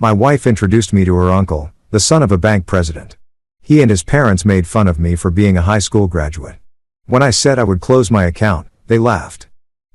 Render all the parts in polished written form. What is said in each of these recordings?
My wife introduced me to her uncle, the son of a bank president. He and his parents made fun of me for being a high school graduate. When I said I would close my account, they laughed.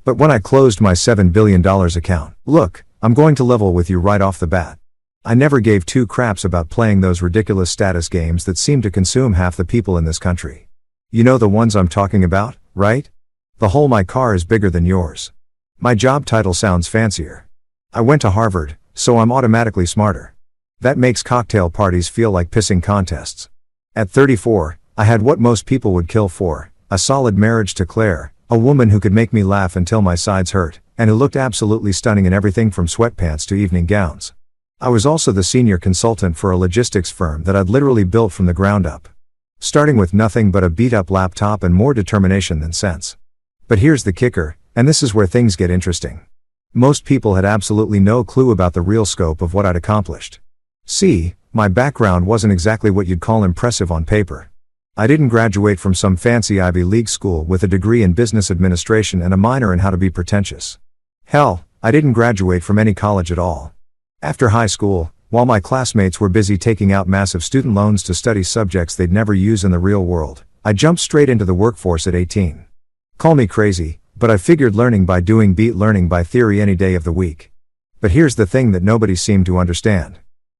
But when I closed my $7 billion account, look, I'm going to level with you right off the bat. I never gave two craps about playing those ridiculous status games that seem to consume half the people in this country. You know the ones I'm talking about, right? The whole "my car is bigger than yours." My job title sounds fancier. I went to Harvard, so I'm automatically smarter. That makes cocktail parties feel like pissing contests. At 34, I had what most people would kill for, a solid marriage to Claire, a woman who could make me laugh until my sides hurt, and who looked absolutely stunning in everything from sweatpants to evening gowns. I was also the senior consultant for a logistics firm that I'd literally built from the ground up. Starting with nothing but a beat-up laptop and more determination than sense. But here's the kicker, and this is where things get interesting. Most people had absolutely no clue about the real scope of what I'd accomplished. See, my background wasn't exactly what you'd call impressive on paper. I didn't graduate from some fancy Ivy League school with a degree in business administration and a minor in how to be pretentious. Hell, I didn't graduate from any college at all. After high school, while my classmates were busy taking out massive student loans to study subjects they'd never use in the real world, I jumped straight into the workforce at 18. Call me crazy, but I figured learning by doing beat learning by theory any day of the week. But here's the thing that nobody seemed to understand.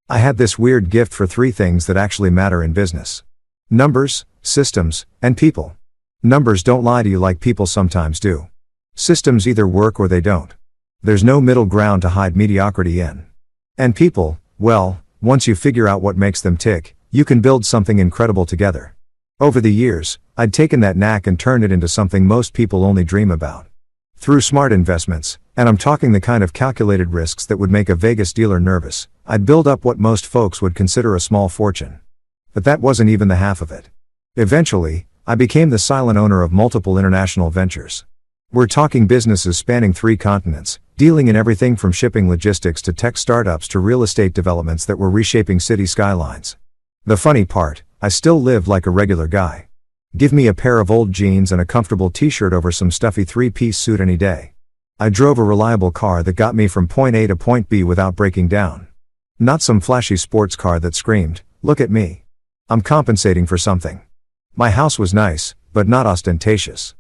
I had this weird gift for three things that actually matter in business: numbers, systems, and people. Numbers don't lie to you like people sometimes do. Systems either work or they don't. There's no middle ground to hide mediocrity in. And people, well, once you figure out what makes them tick, you can build something incredible together. Over the years, I'd taken that knack and turned it into something most people only dream about. Through smart investments, and I'm talking the kind of calculated risks that would make a Vegas dealer nervous, I'd build up what most folks would consider a small fortune. But that wasn't even the half of it. Eventually, I became the silent owner of multiple international ventures. We're talking businesses spanning 3 continents, dealing in everything from shipping logistics to tech startups to real estate developments that were reshaping city skylines. The funny part, I still lived like a regular guy. Give me a pair of old jeans and a comfortable t-shirt over some stuffy 3-piece suit any day. I drove a reliable car that got me from point A to point B without breaking down. Not some flashy sports car that screamed, "Look at me. I'm compensating for something." My house was nice, but not ostentatious.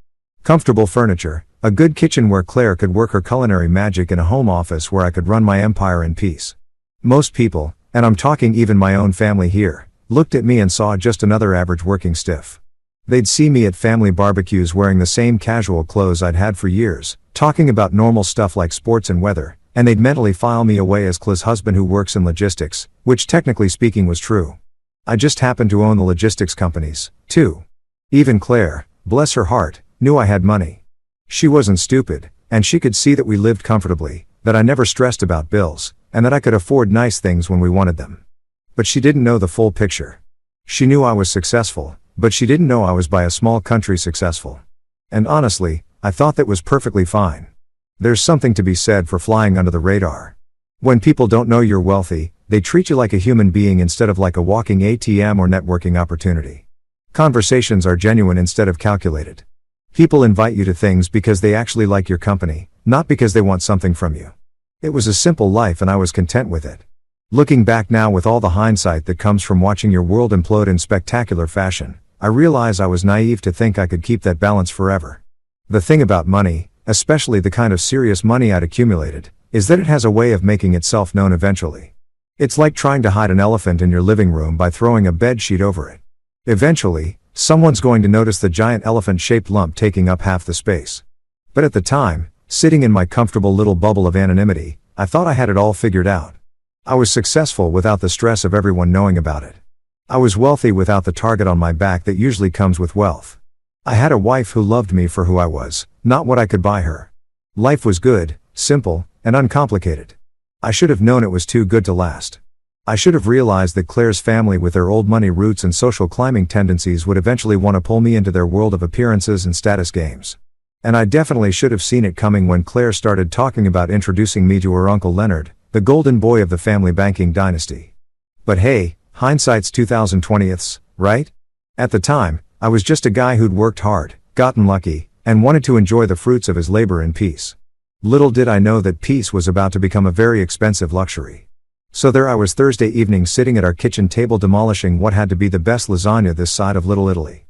Comfortable furniture, a good kitchen where Claire could work her culinary magic, and a home office where I could run my empire in peace. Most people, and I'm talking even my own family here, looked at me and saw just another average working stiff. They'd see me at family barbecues wearing the same casual clothes I'd had for years, talking about normal stuff like sports and weather, and they'd mentally file me away as Claire's husband who works in logistics, which technically speaking was true. I just happened to own the logistics companies, too. Even Claire, bless her heart, knew I had money. She wasn't stupid, and she could see that we lived comfortably, that I never stressed about bills, and that I could afford nice things when we wanted them. But she didn't know the full picture. She knew I was successful, but she didn't know I was by a small country successful. And honestly, I thought that was perfectly fine. There's something to be said for flying under the radar. When people don't know you're wealthy, they treat you like a human being instead of like a walking ATM or networking opportunity. Conversations are genuine instead of calculated. People invite you to things because they actually like your company, not because they want something from you. It was a simple life and I was content with it. Looking back now with all the hindsight that comes from watching your world implode in spectacular fashion, I realize I was naive to think I could keep that balance forever. The thing about money, especially the kind of serious money I'd accumulated, is that it has a way of making itself known eventually. It's like trying to hide an elephant in your living room by throwing a bed sheet over it. Eventually, someone's going to notice the giant elephant-shaped lump taking up half the space. But at the time, sitting in my comfortable little bubble of anonymity, I thought I had it all figured out. I was successful without the stress of everyone knowing about it. I was wealthy without the target on my back that usually comes with wealth. I had a wife who loved me for who I was, not what I could buy her. Life was good, simple, and uncomplicated. I should have known it was too good to last. I should have realized that Claire's family with their old money roots and social climbing tendencies would eventually want to pull me into their world of appearances and status games. And I definitely should have seen it coming when Claire started talking about introducing me to her uncle Leonard, the golden boy of the family banking dynasty. But hey, hindsight's 2020ths, right? At the time, I was just a guy who'd worked hard, gotten lucky, and wanted to enjoy the fruits of his labor in peace. Little did I know that peace was about to become a very expensive luxury. So there I was Thursday evening sitting at our kitchen table demolishing what had to be the best lasagna this side of Little Italy.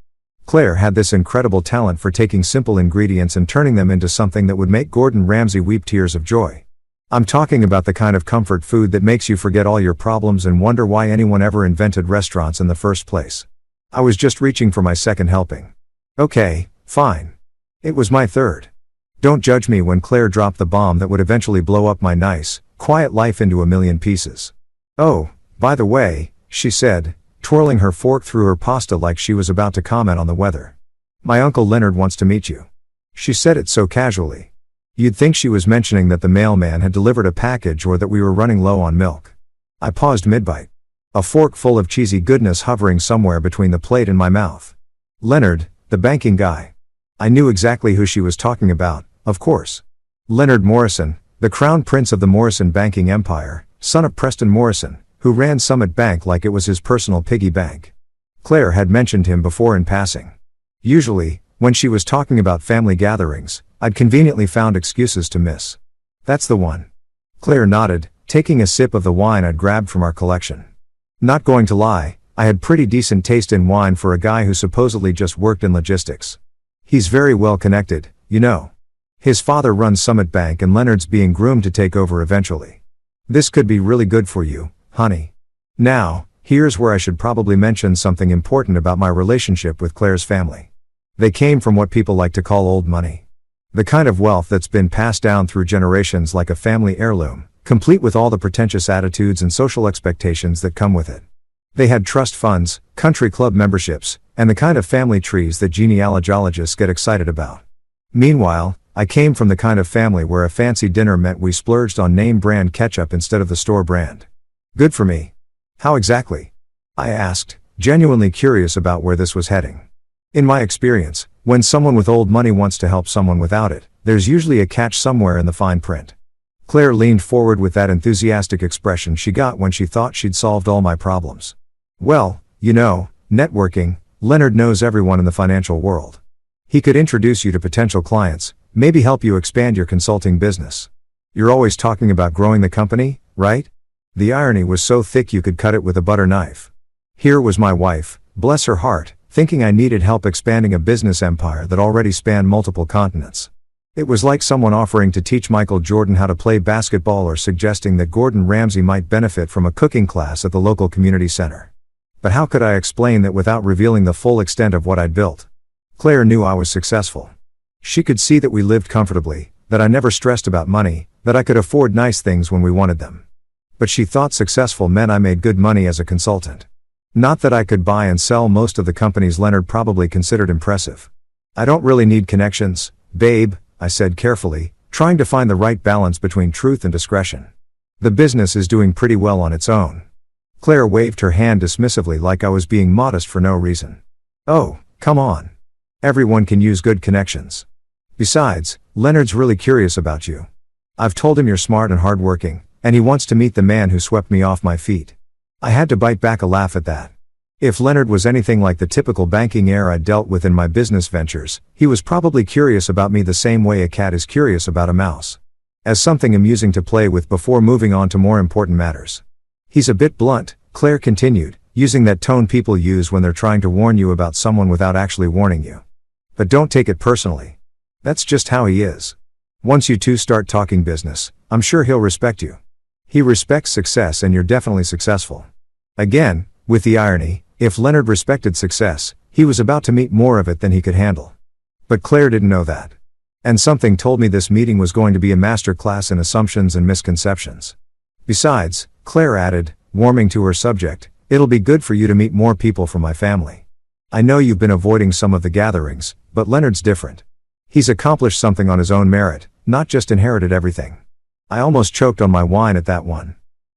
Claire had this incredible talent for taking simple ingredients and turning them into something that would make Gordon Ramsay weep tears of joy. I'm talking about the kind of comfort food that makes you forget all your problems and wonder why anyone ever invented restaurants in the first place. I was just reaching for my second helping. Okay, fine. It was my third. Don't judge me when Claire dropped the bomb that would eventually blow up my nice, quiet life into a million pieces. Oh, by the way, she said, twirling her fork through her pasta like she was about to comment on the weather. My Uncle Leonard wants to meet you. She said it so casually. You'd think she was mentioning that the mailman had delivered a package or that we were running low on milk. I paused mid-bite. A fork full of cheesy goodness hovering somewhere between the plate and my mouth. Leonard, the banking guy. I knew exactly who she was talking about, of course. Leonard Morrison, the crown prince of the Morrison banking empire, son of Preston Morrison, who ran Summit Bank like it was his personal piggy bank. Claire had mentioned him before in passing. Usually, when she was talking about family gatherings, I'd conveniently found excuses to miss. That's the one. Claire nodded, taking a sip of the wine I'd grabbed from our collection. Not going to lie, I had pretty decent taste in wine for a guy who supposedly just worked in logistics. He's very well connected, you know. His father runs Summit Bank and Leonard's being groomed to take over eventually. This could be really good for you, honey. Now, here's where I should probably mention something important about my relationship with Claire's family. They came from what people like to call old money. The kind of wealth that's been passed down through generations like a family heirloom, complete with all the pretentious attitudes and social expectations that come with it. They had trust funds, country club memberships, and the kind of family trees that genealogists get excited about. Meanwhile, I came from the kind of family where a fancy dinner meant we splurged on name brand ketchup instead of the store brand. Good for me. How exactly? I asked, genuinely curious about where this was heading. In my experience, when someone with old money wants to help someone without it, there's usually a catch somewhere in the fine print. Claire leaned forward with that enthusiastic expression she got when she thought she'd solved all my problems. Well, you know, networking, Leonard knows everyone in the financial world. He could introduce you to potential clients, maybe help you expand your consulting business. You're always talking about growing the company, right? The irony was so thick you could cut it with a butter knife. Here was my wife, bless her heart, thinking I needed help expanding a business empire that already spanned multiple continents. It was like someone offering to teach Michael Jordan how to play basketball or suggesting that Gordon Ramsay might benefit from a cooking class at the local community center. But how could I explain that without revealing the full extent of what I'd built? Claire knew I was successful. She could see that we lived comfortably, that I never stressed about money, that I could afford nice things when we wanted them. But she thought successful meant I made good money as a consultant. Not that I could buy and sell most of the companies Leonard probably considered impressive. I don't really need connections, babe, I said carefully, trying to find the right balance between truth and discretion. The business is doing pretty well on its own. Claire waved her hand dismissively like I was being modest for no reason. Oh, come on. Everyone can use good connections. Besides, Leonard's really curious about you. I've told him you're smart and hardworking, and he wants to meet the man who swept me off my feet. I had to bite back a laugh at that. If Leonard was anything like the typical banking heir I'd dealt with in my business ventures, he was probably curious about me the same way a cat is curious about a mouse. As something amusing to play with before moving on to more important matters. He's a bit blunt, Claire continued, using that tone people use when they're trying to warn you about someone without actually warning you. But don't take it personally. That's just how he is. Once you two start talking business, I'm sure he'll respect you. He respects success and you're definitely successful. Again, with the irony, if Leonard respected success, he was about to meet more of it than he could handle. But Claire didn't know that. And something told me this meeting was going to be a master class in assumptions and misconceptions. Besides, Claire added, warming to her subject, it'll be good for you to meet more people from my family. I know you've been avoiding some of the gatherings, but Leonard's different. He's accomplished something on his own merit, not just inherited everything. I almost choked on my wine at that one.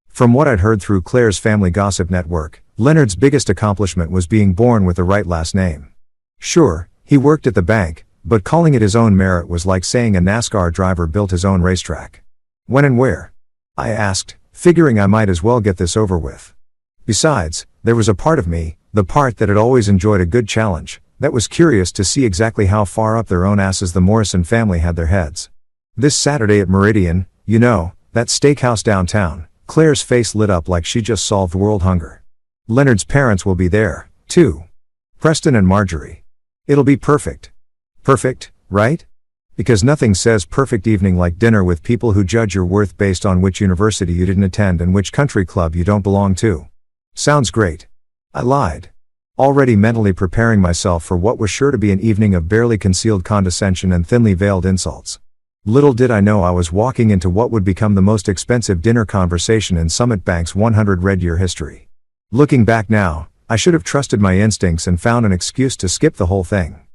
From what I'd heard through Claire's family gossip network, Leonard's biggest accomplishment was being born with the right last name. Sure, he worked at the bank, but calling it his own merit was like saying a NASCAR driver built his own racetrack. When and where? I asked, figuring I might as well get this over with. Besides, there was a part of me, the part that had always enjoyed a good challenge, that was curious to see exactly how far up their own asses the Morrison family had their heads. This Saturday at Meridian, you know, that steakhouse downtown, Claire's face lit up like she just solved world hunger. Leonard's parents will be there, too. Preston and Marjorie. It'll be perfect. Perfect, right? Because nothing says perfect evening like dinner with people who judge your worth based on which university you didn't attend and which country club you don't belong to. Sounds great. I lied. Already mentally preparing myself for what was sure to be an evening of barely concealed condescension and thinly veiled insults. Little did I know I was walking into what would become the most expensive dinner conversation in Summit Bank's 100-year history. Looking back now, I should have trusted my instincts and found an excuse to skip the whole thing.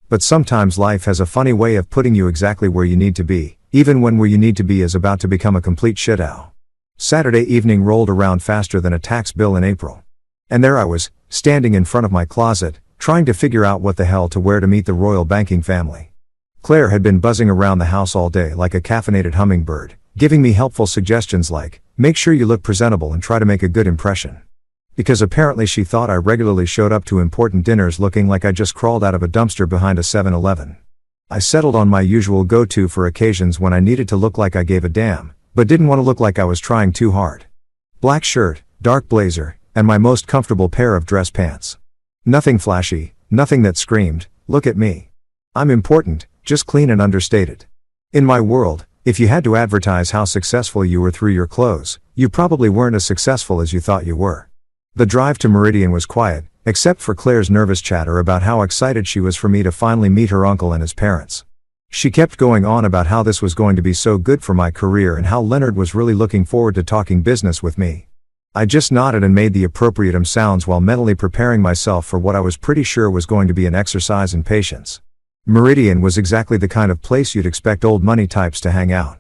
But sometimes life has a funny way of putting you exactly where you need to be, even when where you need to be is about to become a complete shit-ow. Saturday evening rolled around faster than a tax bill in April. And there I was, standing in front of my closet, trying to figure out what the hell to wear to meet the royal banking family. Claire had been buzzing around the house all day like a caffeinated hummingbird, giving me helpful suggestions like, make sure you look presentable and try to make a good impression. Because apparently she thought I regularly showed up to important dinners looking like I just crawled out of a dumpster behind a 7-Eleven. I settled on my usual go-to for occasions when I needed to look like I gave a damn, but didn't want to look like I was trying too hard. Black shirt, dark blazer, and my most comfortable pair of dress pants. Nothing flashy, nothing that screamed, look at me. I'm important, just clean and understated. In my world, if you had to advertise how successful you were through your clothes, you probably weren't as successful as you thought you were. The drive to Meridian was quiet, except for Claire's nervous chatter about how excited she was for me to finally meet her uncle and his parents. She kept going on about how this was going to be so good for my career and how Leonard was really looking forward to talking business with me. I just nodded and made the appropriate sounds while mentally preparing myself for what I was pretty sure was going to be an exercise in patience. Meridian was exactly the kind of place you'd expect old money types to hang out.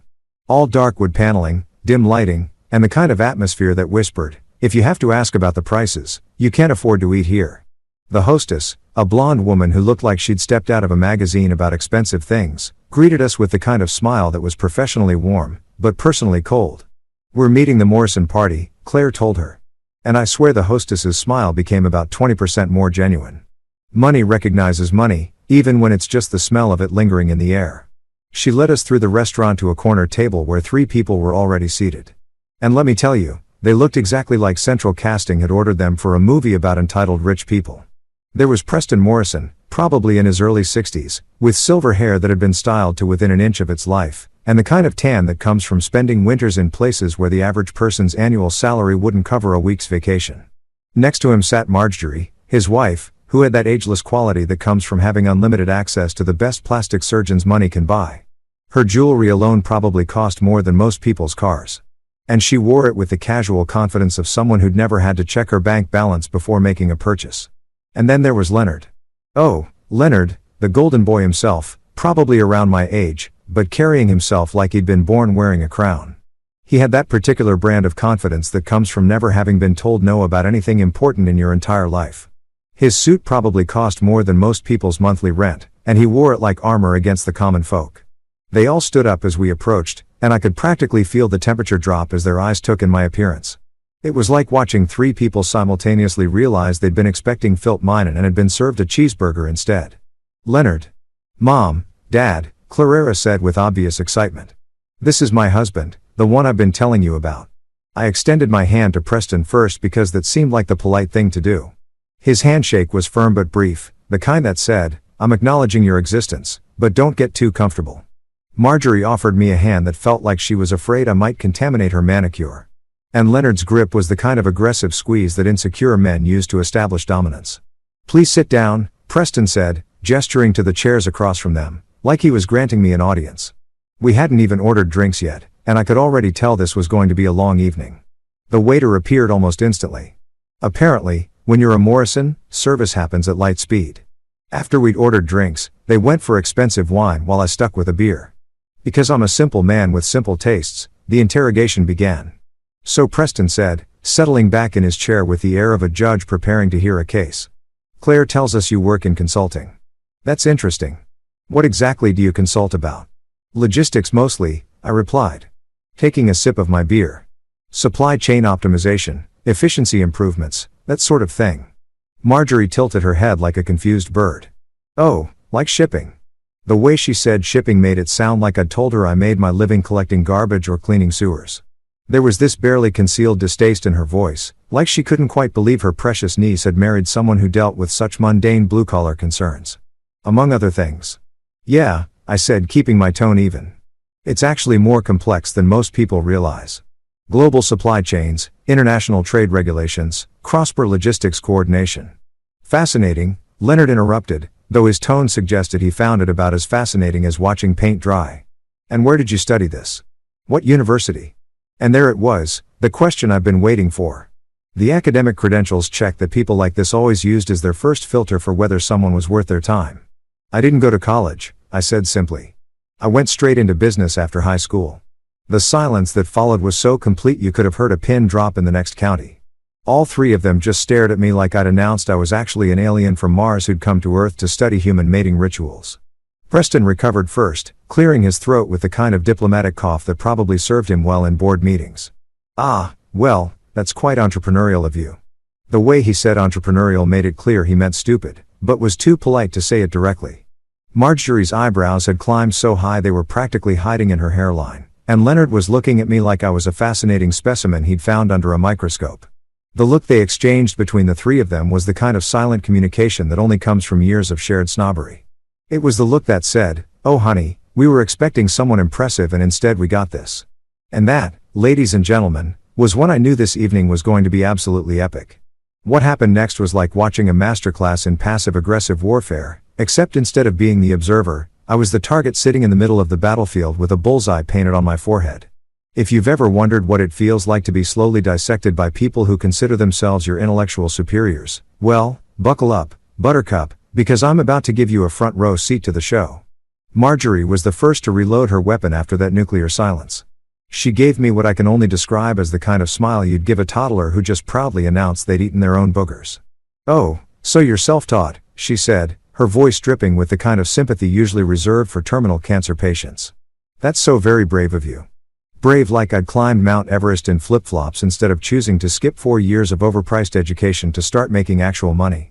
All dark wood paneling, dim lighting, and the kind of atmosphere that whispered, if you have to ask about the prices, you can't afford to eat here. The hostess, a blonde woman who looked like she'd stepped out of a magazine about expensive things, greeted us with the kind of smile that was professionally warm, but personally cold. We're meeting the Morrison party, Claire told her. And I swear the hostess's smile became about 20% more genuine. Money recognizes money, even when it's just the smell of it lingering in the air. She led us through the restaurant to a corner table where 3 people were already seated. And let me tell you, they looked exactly like Central Casting had ordered them for a movie about entitled rich people. There was Preston Morrison, probably in his early 60s, with silver hair that had been styled to within an inch of its life, and the kind of tan that comes from spending winters in places where the average person's annual salary wouldn't cover a week's vacation. Next to him sat Marjorie, his wife, who had that ageless quality that comes from having unlimited access to the best plastic surgeons money can buy. Her jewelry alone probably cost more than most people's cars. And she wore it with the casual confidence of someone who'd never had to check her bank balance before making a purchase. And then there was Leonard. Oh, Leonard, the golden boy himself, probably around my age, but carrying himself like he'd been born wearing a crown. He had that particular brand of confidence that comes from never having been told no about anything important in your entire life. His suit probably cost more than most people's monthly rent, and he wore it like armor against the common folk. They all stood up as we approached, and I could practically feel the temperature drop as their eyes took in my appearance. It was like watching 3 people simultaneously realize they'd been expecting Filt Minen and had been served a cheeseburger instead. Leonard. Mom, Dad, Clarera said with obvious excitement. This is my husband, the one I've been telling you about. I extended my hand to Preston first because that seemed like the polite thing to do. His handshake was firm but brief, the kind that said, I'm acknowledging your existence, but don't get too comfortable. Marjorie offered me a hand that felt like she was afraid I might contaminate her manicure. And Leonard's grip was the kind of aggressive squeeze that insecure men use to establish dominance. Please sit down, Preston said, gesturing to the chairs across from them, like he was granting me an audience. We hadn't even ordered drinks yet, and I could already tell this was going to be a long evening. The waiter appeared almost instantly. Apparently, when you're a Morrison, service happens at light speed. After we'd ordered drinks, they went for expensive wine while I stuck with a beer. Because I'm a simple man with simple tastes, the interrogation began. So Preston said, settling back in his chair with the air of a judge preparing to hear a case. Claire tells us you work in consulting. That's interesting. What exactly do you consult about? Logistics mostly, I replied. Taking a sip of my beer. Supply chain optimization, efficiency improvements, that sort of thing. Marjorie tilted her head like a confused bird. Oh, like shipping. The way she said shipping made it sound like I'd told her I made my living collecting garbage or cleaning sewers. There was this barely concealed distaste in her voice, like she couldn't quite believe her precious niece had married someone who dealt with such mundane blue-collar concerns. Among other things. Yeah, I said, keeping my tone even. It's actually more complex than most people realize. Global supply chains, international trade regulations, cross-border logistics coordination. Fascinating, Leonard interrupted, though his tone suggested he found it about as fascinating as watching paint dry. And where did you study this? What university? And there it was, the question I've been waiting for. The academic credentials check that people like this always used as their first filter for whether someone was worth their time. I didn't go to college, I said simply. I went straight into business after high school. The silence that followed was so complete you could have heard a pin drop in the next county. All three of them just stared at me like I'd announced I was actually an alien from Mars who'd come to Earth to study human mating rituals. Preston recovered first, clearing his throat with the kind of diplomatic cough that probably served him well in board meetings. Ah, well, that's quite entrepreneurial of you. The way he said entrepreneurial made it clear he meant stupid, but was too polite to say it directly. Marjorie's eyebrows had climbed so high they were practically hiding in her hairline, and Leonard was looking at me like I was a fascinating specimen he'd found under a microscope. The look they exchanged between the three of them was the kind of silent communication that only comes from years of shared snobbery. It was the look that said, "Oh honey, we were expecting someone impressive and instead we got this." And that, ladies and gentlemen, was when I knew this evening was going to be absolutely epic. What happened next was like watching a masterclass in passive-aggressive warfare, except instead of being the observer, I was the target sitting in the middle of the battlefield with a bullseye painted on my forehead. If you've ever wondered what it feels like to be slowly dissected by people who consider themselves your intellectual superiors, well, buckle up, Buttercup, because I'm about to give you a front row seat to the show. Marjorie was the first to reload her weapon after that nuclear silence. She gave me what I can only describe as the kind of smile you'd give a toddler who just proudly announced they'd eaten their own boogers. "Oh, so you're self-taught," she said, her voice dripping with the kind of sympathy usually reserved for terminal cancer patients. "That's so very brave of you." Brave like I'd climbed Mount Everest in flip-flops instead of choosing to skip 4 years of overpriced education to start making actual money.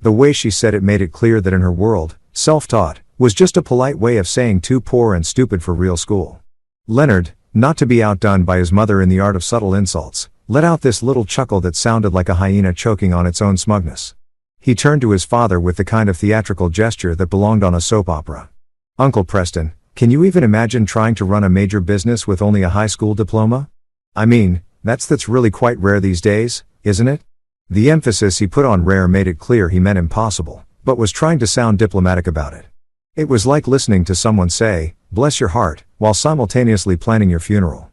The way she said it made it clear that in her world, self-taught was just a polite way of saying too poor and stupid for real school. Leonard, not to be outdone by his mother in the art of subtle insults, let out this little chuckle that sounded like a hyena choking on its own smugness. He turned to his father with the kind of theatrical gesture that belonged on a soap opera. "Uncle Preston, can you even imagine trying to run a major business with only a high school diploma? I mean, that's really quite rare these days, isn't it?" The emphasis he put on rare made it clear he meant impossible, but was trying to sound diplomatic about it. It was like listening to someone say, "Bless your heart," while simultaneously planning your funeral.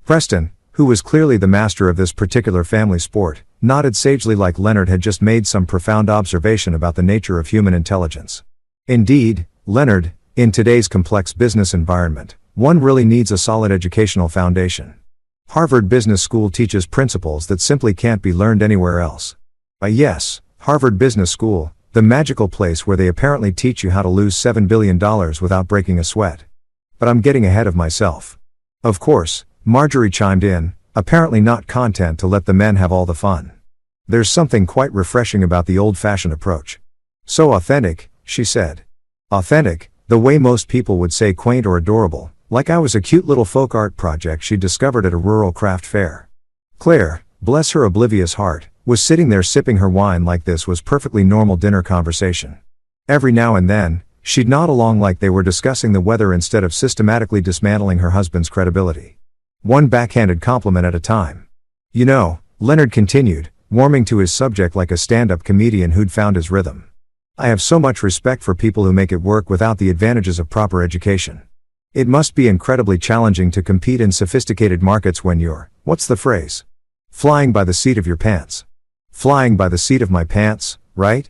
Preston, who was clearly the master of this particular family sport, nodded sagely like Leonard had just made some profound observation about the nature of human intelligence. Indeed, Leonard, in today's complex business environment, one really needs a solid educational foundation. Harvard Business School teaches principles that simply can't be learned anywhere else. Yes, Harvard Business School, the magical place where they apparently teach you how to lose $7 billion without breaking a sweat. But I'm getting ahead of myself. Of course, Marjorie chimed in, apparently not content to let the men have all the fun. There's something quite refreshing about the old-fashioned approach. "So authentic," she said. Authentic, the way most people would say quaint or adorable, like I was a cute little folk art project she discovered at a rural craft fair. Claire, bless her oblivious heart, was sitting there sipping her wine like this was perfectly normal dinner conversation. Every now and then, she'd nod along like they were discussing the weather instead of systematically dismantling her husband's credibility. One backhanded compliment at a time. "You know," Leonard continued, warming to his subject like a stand-up comedian who'd found his rhythm. "I have so much respect for people who make it work without the advantages of proper education. It must be incredibly challenging to compete in sophisticated markets when you're, what's the phrase? Flying by the seat of your pants. Flying by the seat of my pants, right?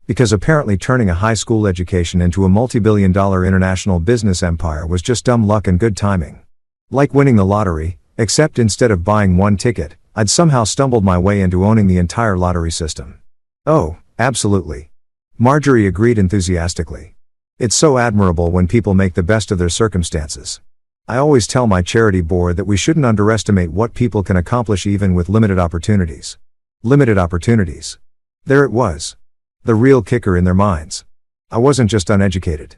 Because apparently turning a high school education into a multi-billion-dollar international business empire was just dumb luck and good timing. Like winning the lottery, except instead of buying one ticket, I'd somehow stumbled my way into owning the entire lottery system." "Oh, absolutely." Marjorie agreed enthusiastically. "It's so admirable when people make the best of their circumstances. I always tell my charity board that we shouldn't underestimate what people can accomplish even with limited opportunities." Limited opportunities. There it was. The real kicker in their minds. I wasn't just uneducated.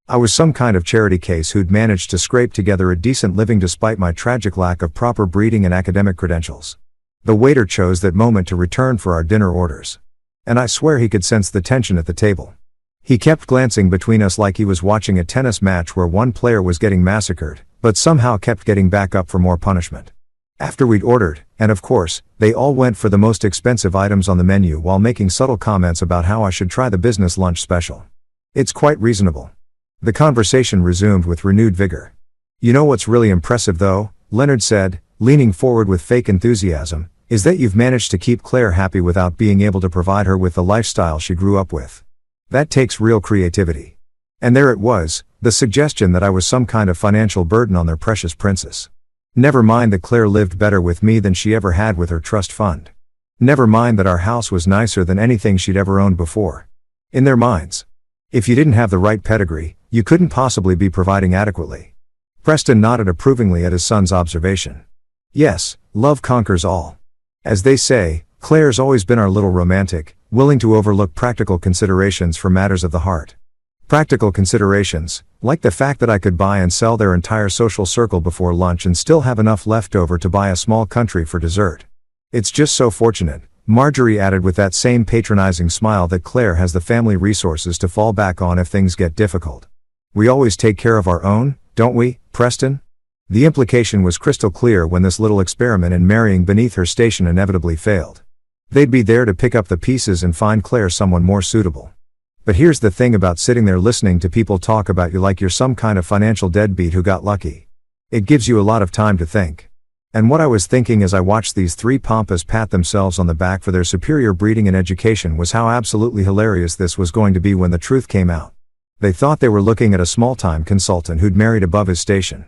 I was some kind of charity case who'd managed to scrape together a decent living despite my tragic lack of proper breeding and academic credentials. The waiter chose that moment to return for our dinner orders. And I swear he could sense the tension at the table. He kept glancing between us like he was watching a tennis match where one player was getting massacred, but somehow kept getting back up for more punishment. After we'd ordered, and of course, they all went for the most expensive items on the menu while making subtle comments about how I should try the business lunch special. It's quite reasonable. The conversation resumed with renewed vigor. You know what's really impressive though, Leonard said, leaning forward with fake enthusiasm, is that you've managed to keep Claire happy without being able to provide her with the lifestyle she grew up with. That takes real creativity. And there it was, the suggestion that I was some kind of financial burden on their precious princess. Never mind that Claire lived better with me than she ever had with her trust fund. Never mind that our house was nicer than anything she'd ever owned before. In their minds. If you didn't have the right pedigree, you couldn't possibly be providing adequately. Preston nodded approvingly at his son's observation. Yes, love conquers all. As they say, Claire's always been our little romantic, willing to overlook practical considerations for matters of the heart. Practical considerations, like the fact that I could buy and sell their entire social circle before lunch and still have enough left over to buy a small country for dessert. It's just so fortunate, Marjorie added with that same patronizing smile, that Claire has the family resources to fall back on if things get difficult. We always take care of our own, don't we, Preston? The implication was crystal clear when this little experiment in marrying beneath her station inevitably failed. They'd be there to pick up the pieces and find Claire someone more suitable. But here's the thing about sitting there listening to people talk about you like you're some kind of financial deadbeat who got lucky. It gives you a lot of time to think. And what I was thinking as I watched these three pampas pat themselves on the back for their superior breeding and education was how absolutely hilarious this was going to be when the truth came out. They thought they were looking at a small-time consultant who'd married above his station.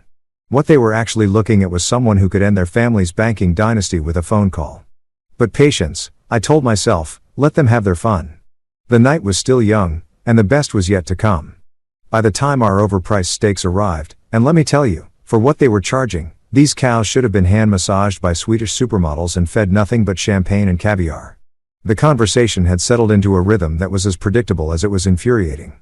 What they were actually looking at was someone who could end their family's banking dynasty with a phone call. But patience, I told myself, let them have their fun. The night was still young, and the best was yet to come. By the time our overpriced steaks arrived, and let me tell you, for what they were charging, these cows should have been hand-massaged by Swedish supermodels and fed nothing but champagne and caviar. The conversation had settled into a rhythm that was as predictable as it was infuriating.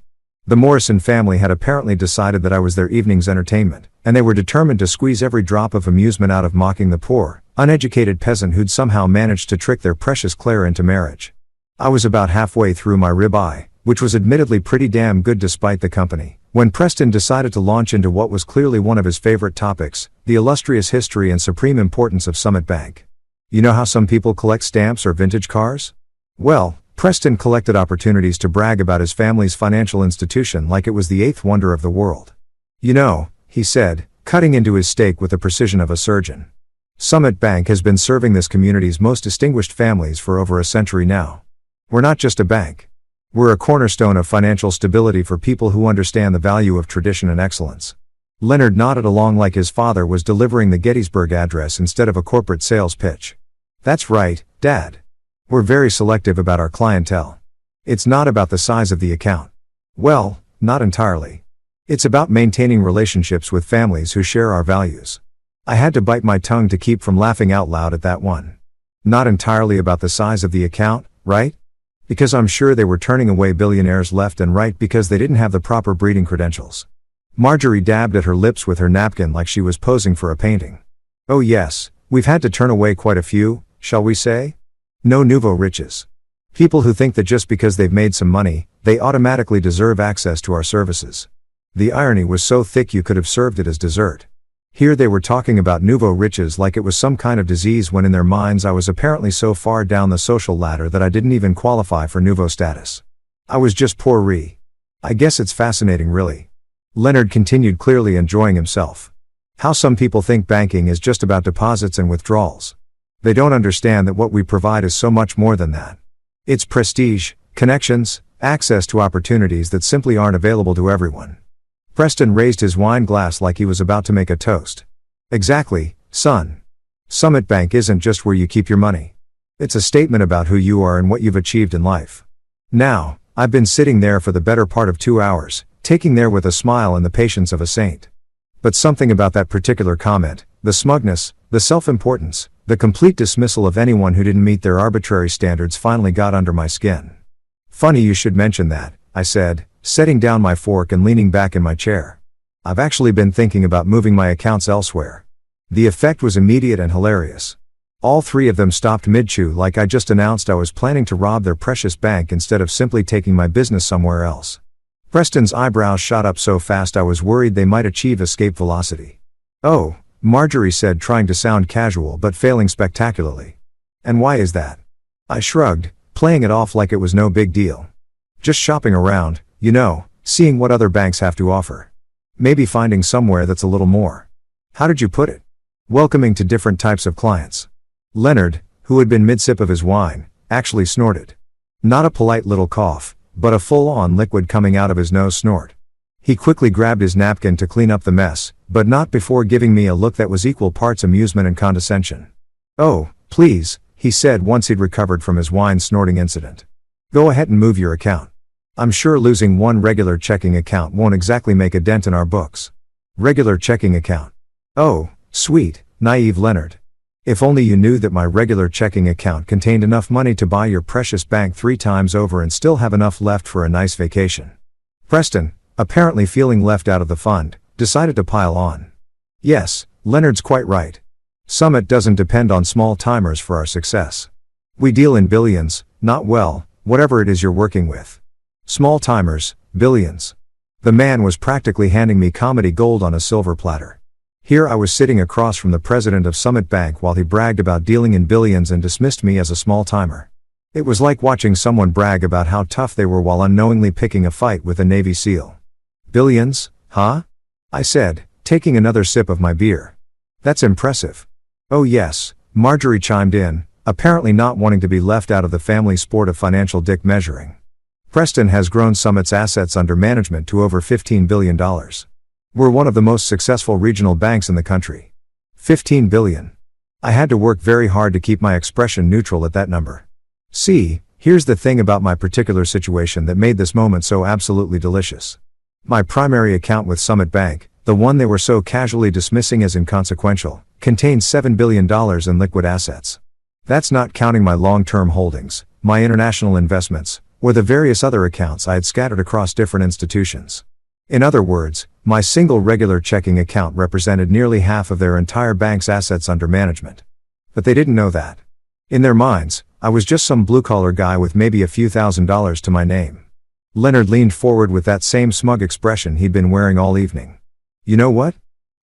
The Morrison family had apparently decided that I was their evening's entertainment, and they were determined to squeeze every drop of amusement out of mocking the poor, uneducated peasant who'd somehow managed to trick their precious Claire into marriage. I was about halfway through my ribeye, which was admittedly pretty damn good despite the company, when Preston decided to launch into what was clearly one of his favorite topics, the illustrious history and supreme importance of Summit Bank. You know how some people collect stamps or vintage cars? Well, Preston collected opportunities to brag about his family's financial institution like it was the eighth wonder of the world. You know, he said, cutting into his steak with the precision of a surgeon. Summit Bank has been serving this community's most distinguished families for over a century now. We're not just a bank. We're a cornerstone of financial stability for people who understand the value of tradition and excellence. Leonard nodded along like his father was delivering the Gettysburg Address instead of a corporate sales pitch. That's right, Dad. We're very selective about our clientele. It's not about the size of the account. Well, not entirely. It's about maintaining relationships with families who share our values. I had to bite my tongue to keep from laughing out loud at that one. Not entirely about the size of the account, right? Because I'm sure they were turning away billionaires left and right because they didn't have the proper breeding credentials. Marjorie dabbed at her lips with her napkin like she was posing for a painting. Oh yes, we've had to turn away quite a few, shall we say? No nouveau riches. People who think that just because they've made some money, they automatically deserve access to our services. The irony was so thick you could have served it as dessert. Here they were talking about nouveau riches like it was some kind of disease when in their minds I was apparently so far down the social ladder that I didn't even qualify for nouveau status. I was just pourri. I guess it's fascinating really. Leonard continued, clearly enjoying himself. How some people think banking is just about deposits and withdrawals. They don't understand that what we provide is so much more than that. It's prestige, connections, access to opportunities that simply aren't available to everyone. Preston raised his wine glass like he was about to make a toast. Exactly, son. Summit Bank isn't just where you keep your money. It's a statement about who you are and what you've achieved in life. Now, I've been sitting there for the better part of 2 hours, taking there with a smile and the patience of a saint. But something about that particular comment, the smugness, the self-importance, the complete dismissal of anyone who didn't meet their arbitrary standards finally got under my skin. Funny you should mention that, I said, setting down my fork and leaning back in my chair. I've actually been thinking about moving my accounts elsewhere. The effect was immediate and hilarious. All three of them stopped mid-chew like I just announced I was planning to rob their precious bank instead of simply taking my business somewhere else. Preston's eyebrows shot up so fast I was worried they might achieve escape velocity. "Oh," Marjorie said, trying to sound casual but failing spectacularly. "And why is that?" I shrugged, playing it off like it was no big deal. "Just shopping around, seeing what other banks have to offer. Maybe finding somewhere that's a little more, how did you put it, welcoming to different types of clients." Leonard, who had been mid-sip of his wine, actually snorted. Not a polite little cough, but a full-on liquid coming out of his nose snort. He quickly grabbed his napkin to clean up the mess, but not before giving me a look that was equal parts amusement and condescension. "Oh, please," he said once he'd recovered from his wine snorting incident. "Go ahead and move your account. I'm sure losing one regular checking account won't exactly make a dent in our books." Regular checking account. Oh, sweet, naive Leonard. If only you knew that my regular checking account contained enough money to buy your precious bank 3 times over and still have enough left for a nice vacation. Preston, apparently feeling left out of the fund, decided to pile on. "Yes, Leonard's quite right. Summit doesn't depend on small timers for our success. We deal in billions, not whatever it is you're working with. Small timers, billions." The man was practically handing me comedy gold on a silver platter. Here I was sitting across from the president of Summit Bank while he bragged about dealing in billions and dismissed me as a small timer. It was like watching someone brag about how tough they were while unknowingly picking a fight with a Navy SEAL. "Billions, huh?" I said, taking another sip of my beer. "That's impressive." "Oh yes," Marjorie chimed in, apparently not wanting to be left out of the family sport of financial dick measuring. "Preston has grown Summit's assets under management to over $15 billion. We're one of the most successful regional banks in the country." 15 billion. I had to work very hard to keep my expression neutral at that number. See, here's the thing about my particular situation that made this moment so absolutely delicious. My primary account with Summit Bank, the one they were so casually dismissing as inconsequential, contained $7 billion in liquid assets. That's not counting my long-term holdings, my international investments, or the various other accounts I had scattered across different institutions. In other words, my single regular checking account represented nearly half of their entire bank's assets under management. But they didn't know that. In their minds, I was just some blue-collar guy with maybe a few $1,000s to my name. Leonard leaned forward with that same smug expression he'd been wearing all evening. "You know what?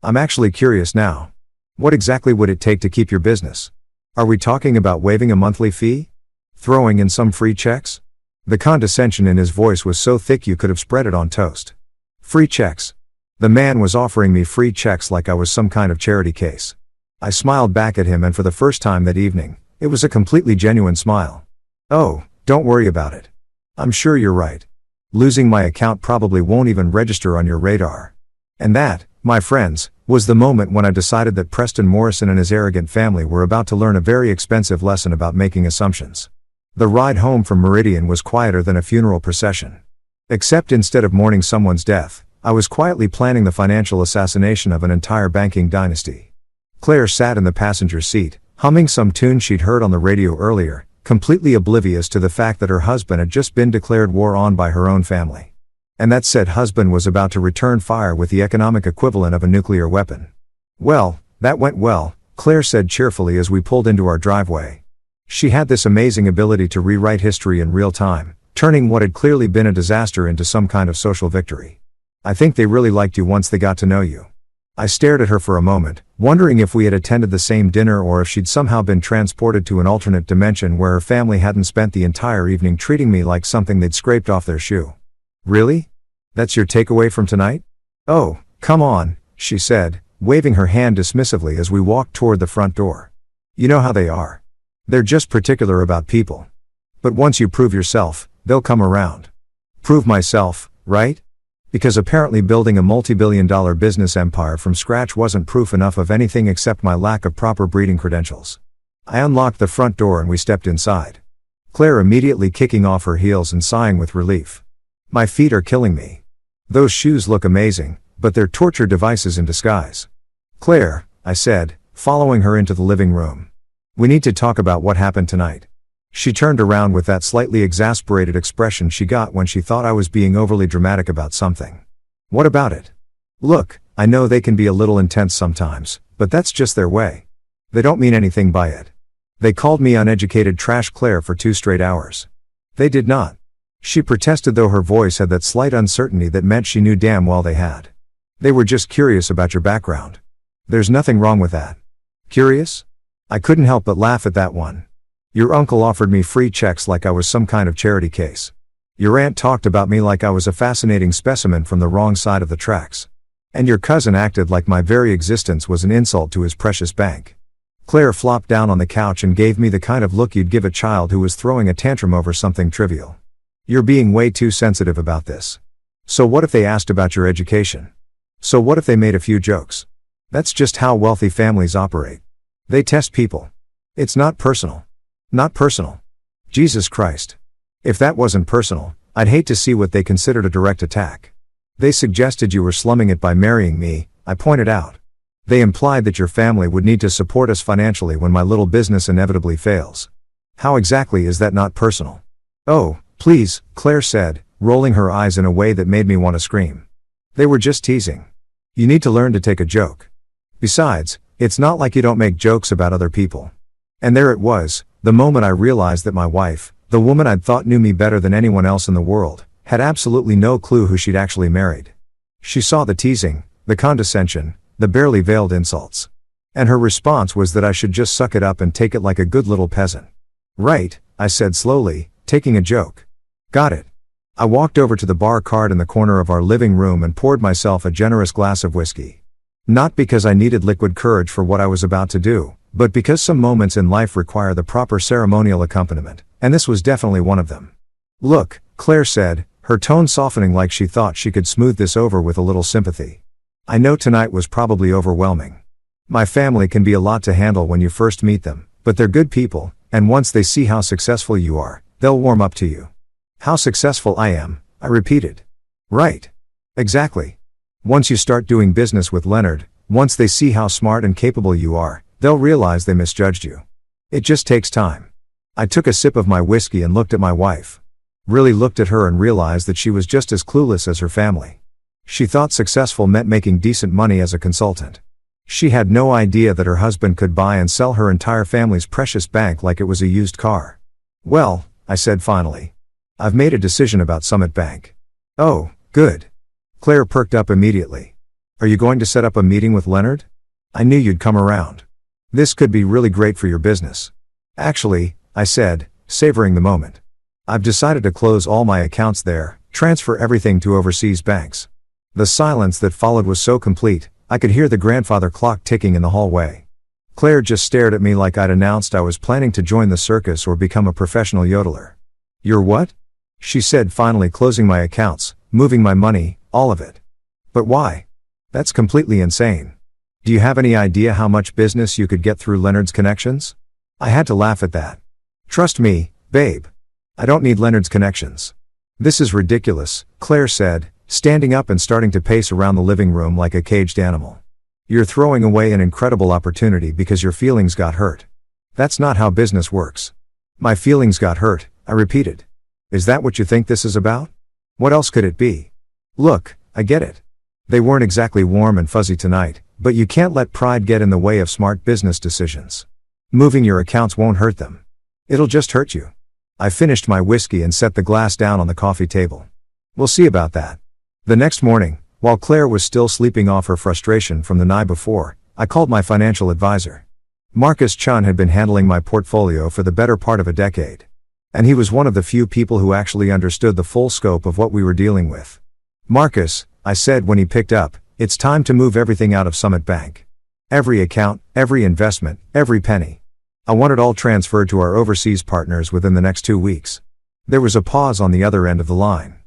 I'm actually curious now. What exactly would it take to keep your business? Are we talking about waiving a monthly fee? Throwing in some free checks?" The condescension in his voice was so thick you could have spread it on toast. Free checks. The man was offering me free checks like I was some kind of charity case. I smiled back at him, and for the first time that evening, it was a completely genuine smile. "Oh, don't worry about it. I'm sure you're right. Losing my account probably won't even register on your radar." And that, my friends, was the moment when I decided that Preston Morrison and his arrogant family were about to learn a very expensive lesson about making assumptions. The ride home from Meridian was quieter than a funeral procession. Except instead of mourning someone's death, I was quietly planning the financial assassination of an entire banking dynasty. Claire sat in the passenger seat, humming some tune she'd heard on the radio earlier, completely oblivious to the fact that her husband had just been declared war on by her own family. And that said husband was about to return fire with the economic equivalent of a nuclear weapon. "Well, that went well," Claire said cheerfully as we pulled into our driveway. She had this amazing ability to rewrite history in real time, turning what had clearly been a disaster into some kind of social victory. "I think they really liked you once they got to know you." I stared at her for a moment, wondering if we had attended the same dinner or if she'd somehow been transported to an alternate dimension where her family hadn't spent the entire evening treating me like something they'd scraped off their shoe. "Really? That's your takeaway from tonight?" "Oh, come on," she said, waving her hand dismissively as we walked toward the front door. "You know how they are. They're just particular about people. But once you prove yourself, they'll come around." Prove myself, right? Because apparently building a multi-billion-dollar business empire from scratch wasn't proof enough of anything except my lack of proper breeding credentials. I unlocked the front door and we stepped inside. Claire immediately kicking off her heels and sighing with relief. "My feet are killing me. Those shoes look amazing, but they're torture devices in disguise." "Claire," I said, following her into the living room. "We need to talk about what happened tonight." She turned around with that slightly exasperated expression she got when she thought I was being overly dramatic about something. What about it? Look, I know they can be a little intense sometimes, but that's just their way. They don't mean anything by it. They called me uneducated trash Claire for 2 straight hours. They did not. She protested, though her voice had that slight uncertainty that meant she knew damn well they had. They were just curious about your background. There's nothing wrong with that. Curious? I couldn't help but laugh at that one. Your uncle offered me free checks like I was some kind of charity case. Your aunt talked about me like I was a fascinating specimen from the wrong side of the tracks. And your cousin acted like my very existence was an insult to his precious bank. Claire flopped down on the couch and gave me the kind of look you'd give a child who was throwing a tantrum over something trivial. You're being way too sensitive about this. So what if they asked about your education? So what if they made a few jokes? That's just how wealthy families operate. They test people. It's not personal. Not personal. Jesus Christ. If that wasn't personal, I'd hate to see what they considered a direct attack. They suggested you were slumming it by marrying me, I pointed out. They implied that your family would need to support us financially when my little business inevitably fails. How exactly is that not personal? Oh, please, Claire said, rolling her eyes in a way that made me want to scream. They were just teasing. You need to learn to take a joke. Besides, it's not like you don't make jokes about other people. And there it was, the moment I realized that my wife, the woman I'd thought knew me better than anyone else in the world, had absolutely no clue who she'd actually married. She saw the teasing, the condescension, the barely veiled insults. And her response was that I should just suck it up and take it like a good little peasant. Right, I said slowly, taking a joke. Got it. I walked over to the bar cart in the corner of our living room and poured myself a generous glass of whiskey. Not because I needed liquid courage for what I was about to do, but because some moments in life require the proper ceremonial accompaniment, and this was definitely one of them. Look, Claire said, her tone softening like she thought she could smooth this over with a little sympathy. I know tonight was probably overwhelming. My family can be a lot to handle when you first meet them, but they're good people, and once they see how successful you are, they'll warm up to you. How successful I am, I repeated. Right. Exactly. Once you start doing business with Leonard, once they see how smart and capable you are, they'll realize they misjudged you. It just takes time. I took a sip of my whiskey and looked at my wife. Really looked at her and realized that she was just as clueless as her family. She thought successful meant making decent money as a consultant. She had no idea that her husband could buy and sell her entire family's precious bank like it was a used car. Well, I said finally. I've made a decision about Summit Bank. Oh, good. Claire perked up immediately. Are you going to set up a meeting with Leonard? I knew you'd come around. This could be really great for your business. Actually, I said, savoring the moment. I've decided to close all my accounts there, transfer everything to overseas banks. The silence that followed was so complete, I could hear the grandfather clock ticking in the hallway. Claire just stared at me like I'd announced I was planning to join the circus or become a professional yodeler. You're what? She said, finally closing my accounts, moving my money, all of it. But why? That's completely insane. Do you have any idea how much business you could get through Leonard's connections? I had to laugh at that. Trust me, babe. I don't need Leonard's connections. This is ridiculous, Claire said, standing up and starting to pace around the living room like a caged animal. You're throwing away an incredible opportunity because your feelings got hurt. That's not how business works. My feelings got hurt, I repeated. Is that what you think this is about? What else could it be? Look, I get it. They weren't exactly warm and fuzzy tonight, but you can't let pride get in the way of smart business decisions. Moving your accounts won't hurt them. It'll just hurt you. I finished my whiskey and set the glass down on the coffee table. We'll see about that. The next morning, while Claire was still sleeping off her frustration from the night before, I called my financial advisor. Marcus Chun had been handling my portfolio for the better part of a decade. And he was one of the few people who actually understood the full scope of what we were dealing with. Marcus, I said when he picked up, it's time to move everything out of Summit Bank. Every account, every investment, every penny. I want it all transferred to our overseas partners within the next 2 weeks. There was a pause on the other end of the line.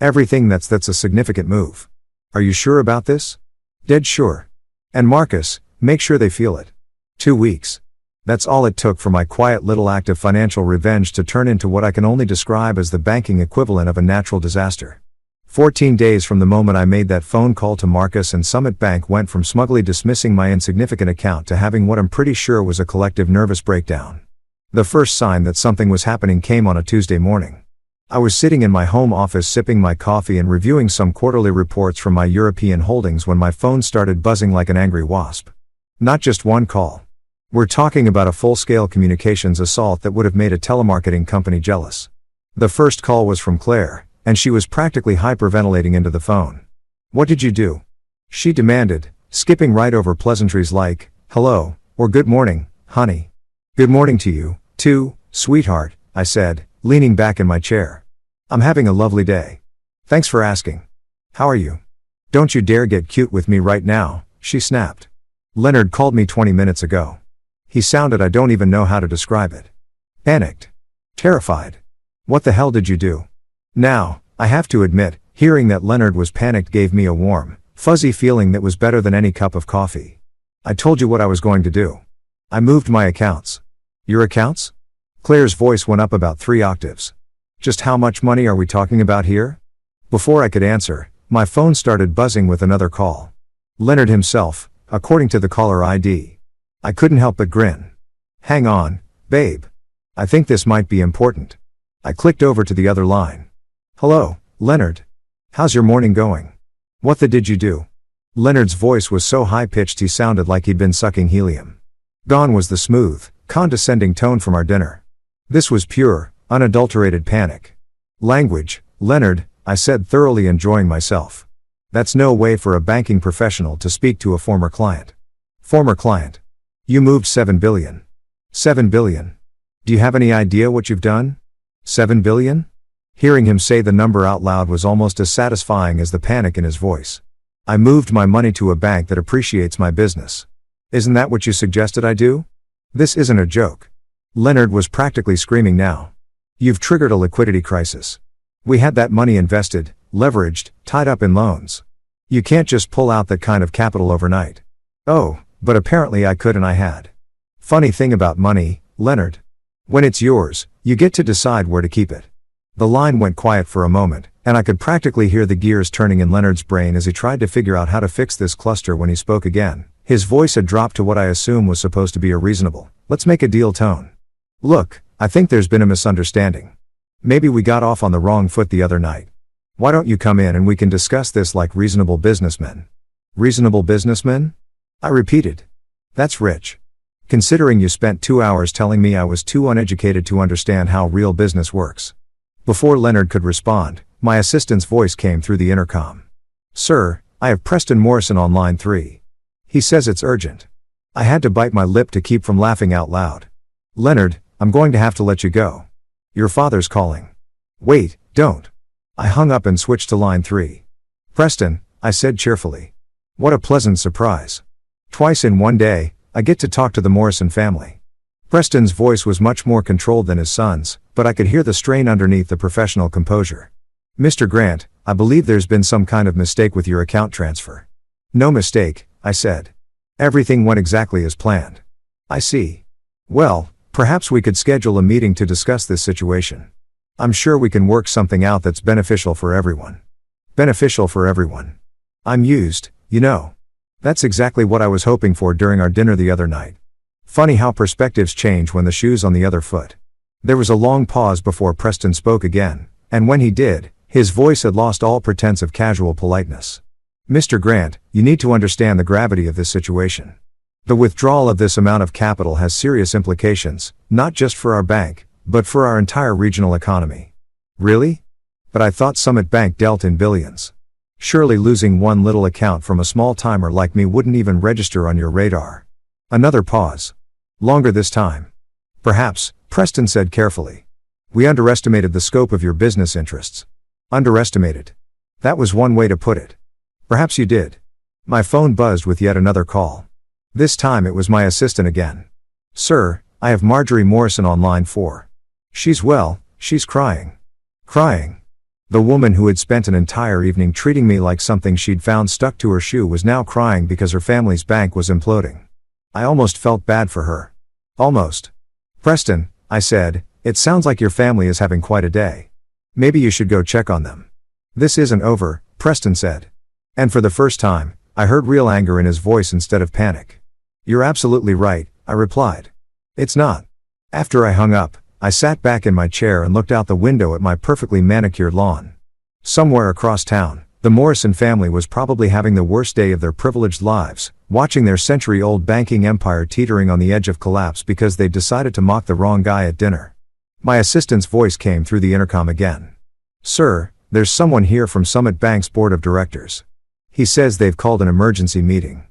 Everything that's a significant move. Are you sure about this? Dead sure. And Marcus, make sure they feel it. 2 weeks. That's all it took for my quiet little act of financial revenge to turn into what I can only describe as the banking equivalent of a natural disaster. 14 days from the moment I made that phone call to Marcus, and Summit Bank went from smugly dismissing my insignificant account to having what I'm pretty sure was a collective nervous breakdown. The first sign that something was happening came on a Tuesday morning. I was sitting in my home office sipping my coffee and reviewing some quarterly reports from my European holdings when my phone started buzzing like an angry wasp. Not just one call. We're talking about a full-scale communications assault that would have made a telemarketing company jealous. The first call was from Claire, and she was practically hyperventilating into the phone. "What did you do?" she demanded, skipping right over pleasantries like, "Hello," or "Good morning, honey." "Good morning to you, too, sweetheart," I said, leaning back in my chair. "I'm having a lovely day. Thanks for asking. How are you?" "Don't you dare get cute with me right now," she snapped. "Leonard called me 20 minutes ago. He sounded, I don't even know how to describe it. Panicked. Terrified. What the hell did you do?" Now, I have to admit, hearing that Leonard was panicked gave me a warm, fuzzy feeling that was better than any cup of coffee. "I told you what I was going to do. I moved my accounts." "Your accounts?" Claire's voice went up about 3 octaves. "Just how much money are we talking about here?" Before I could answer, my phone started buzzing with another call. Leonard himself, according to the caller ID. I couldn't help but grin. "Hang on, babe. I think this might be important." I clicked over to the other line. "Hello, Leonard. How's your morning going? What the did you do?" Leonard's voice was so high-pitched he sounded like he'd been sucking helium. Gone was the smooth, condescending tone from our dinner. This was pure, unadulterated panic. "Language, Leonard," I said, thoroughly enjoying myself. "That's no way for a banking professional to speak to a former client." "Former client? You moved $7 billion. $7 billion. Do you have any idea what you've done? $7 billion? Hearing him say the number out loud was almost as satisfying as the panic in his voice. "I moved my money to a bank that appreciates my business. Isn't that what you suggested I do? This isn't a joke." Leonard was practically screaming now. "You've triggered a liquidity crisis. We had that money invested, leveraged, tied up in loans. You can't just pull out that kind of capital overnight." "Oh, but apparently I could and I had." "Funny thing about money, Leonard. When it's yours, you get to decide where to keep it." The line went quiet for a moment, and I could practically hear the gears turning in Leonard's brain as he tried to figure out how to fix this cluster. When he spoke again, his voice had dropped to what I assume was supposed to be a reasonable, "Let's make a deal" tone. "Look, I think there's been a misunderstanding. Maybe we got off on the wrong foot the other night. Why don't you come in and we can discuss this like reasonable businessmen?" "Reasonable businessmen?" I repeated. "That's rich. Considering you spent 2 hours telling me I was too uneducated to understand how real business works." Before Leonard could respond, my assistant's voice came through the intercom. "Sir, I have Preston Morrison on line 3. He says it's urgent." I had to bite my lip to keep from laughing out loud. "Leonard, I'm going to have to let you go. Your father's calling." "Wait, don't." I hung up and switched to line 3. "Preston," I said cheerfully. "What a pleasant surprise. Twice in one day, I get to talk to the Morrison family." Preston's voice was much more controlled than his son's, but I could hear the strain underneath the professional composure. "Mr. Grant, I believe there's been some kind of mistake with your account transfer." "No mistake," I said. "Everything went exactly as planned." "I see. Well, perhaps we could schedule a meeting to discuss this situation. I'm sure we can work something out that's beneficial for everyone." "Beneficial for everyone. I'm used, you know." That's exactly what I was hoping for during our dinner the other night. Funny how perspectives change when the shoe's on the other foot. There was a long pause before Preston spoke again, and when he did, his voice had lost all pretense of casual politeness. "Mr. Grant, you need to understand the gravity of this situation. The withdrawal of this amount of capital has serious implications, not just for our bank, but for our entire regional economy." "Really? But I thought Summit Bank dealt in billions. Surely losing one little account from a small-timer like me wouldn't even register on your radar." Another pause. Longer this time. "Perhaps," Preston said carefully. "We underestimated the scope of your business interests." "Underestimated? That was one way to put it." "Perhaps you did." My phone buzzed with yet another call. This time it was my assistant again. "Sir, I have Marjorie Morrison on line 4. She's crying." Crying? The woman who had spent an entire evening treating me like something she'd found stuck to her shoe was now crying because her family's bank was imploding. I almost felt bad for her. Almost. "Preston," I said, "it sounds like your family is having quite a day. Maybe you should go check on them." "This isn't over," Preston said. And for the first time, I heard real anger in his voice instead of panic. "You're absolutely right," I replied. "It's not. After I hung up, I sat back in my chair and looked out the window at my perfectly manicured lawn. Somewhere across town, the Morrison family was probably having the worst day of their privileged lives, watching their century-old banking empire teetering on the edge of collapse because they'd decided to mock the wrong guy at dinner. My assistant's voice came through the intercom again. "Sir, there's someone here from Summit Bank's board of directors. He says they've called an emergency meeting."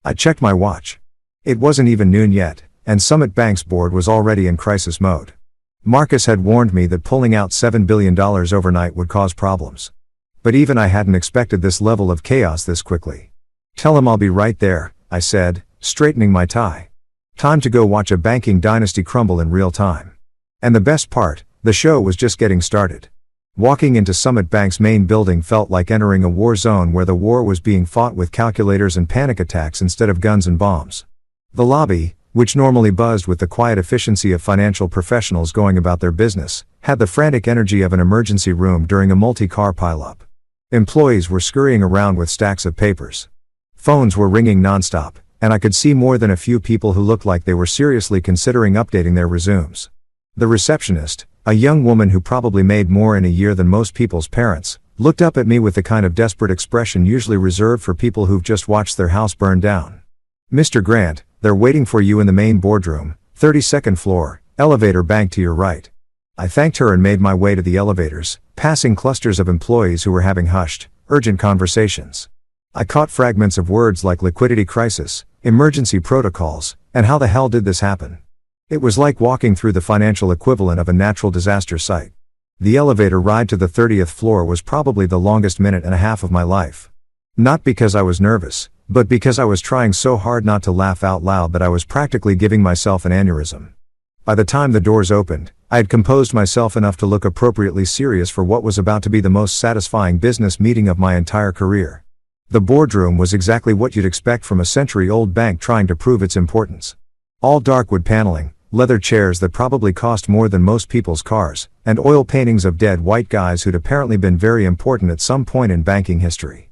I checked my watch. It wasn't even noon yet, and Summit Bank's board was already in crisis mode. Marcus had warned me that pulling out $7 billion overnight would cause problems. But even I hadn't expected this level of chaos this quickly. "Tell him I'll be right there," I said, straightening my tie. Time to go watch a banking dynasty crumble in real time. And the best part, the show was just getting started. Walking into Summit Bank's main building felt like entering a war zone where the war was being fought with calculators and panic attacks instead of guns and bombs. The lobby, which normally buzzed with the quiet efficiency of financial professionals going about their business, had the frantic energy of an emergency room during a multi-car pileup. Employees were scurrying around with stacks of papers. Phones were ringing nonstop, and I could see more than a few people who looked like they were seriously considering updating their resumes. The receptionist, a young woman who probably made more in a year than most people's parents, looked up at me with the kind of desperate expression usually reserved for people who've just watched their house burn down. "Mr. Grant, they're waiting for you in the main boardroom, 32nd floor, elevator bank to your right." I thanked her and made my way to the elevators, passing clusters of employees who were having hushed, urgent conversations. I caught fragments of words like liquidity crisis, emergency protocols, and how the hell did this happen? It was like walking through the financial equivalent of a natural disaster site. The elevator ride to the 30th floor was probably the longest minute and a half of my life. Not because I was nervous, but because I was trying so hard not to laugh out loud that I was practically giving myself an aneurysm. By the time the doors opened, I had composed myself enough to look appropriately serious for what was about to be the most satisfying business meeting of my entire career. The boardroom was exactly what you'd expect from a century-old bank trying to prove its importance. All dark wood paneling, leather chairs that probably cost more than most people's cars, and oil paintings of dead white guys who'd apparently been very important at some point in banking history.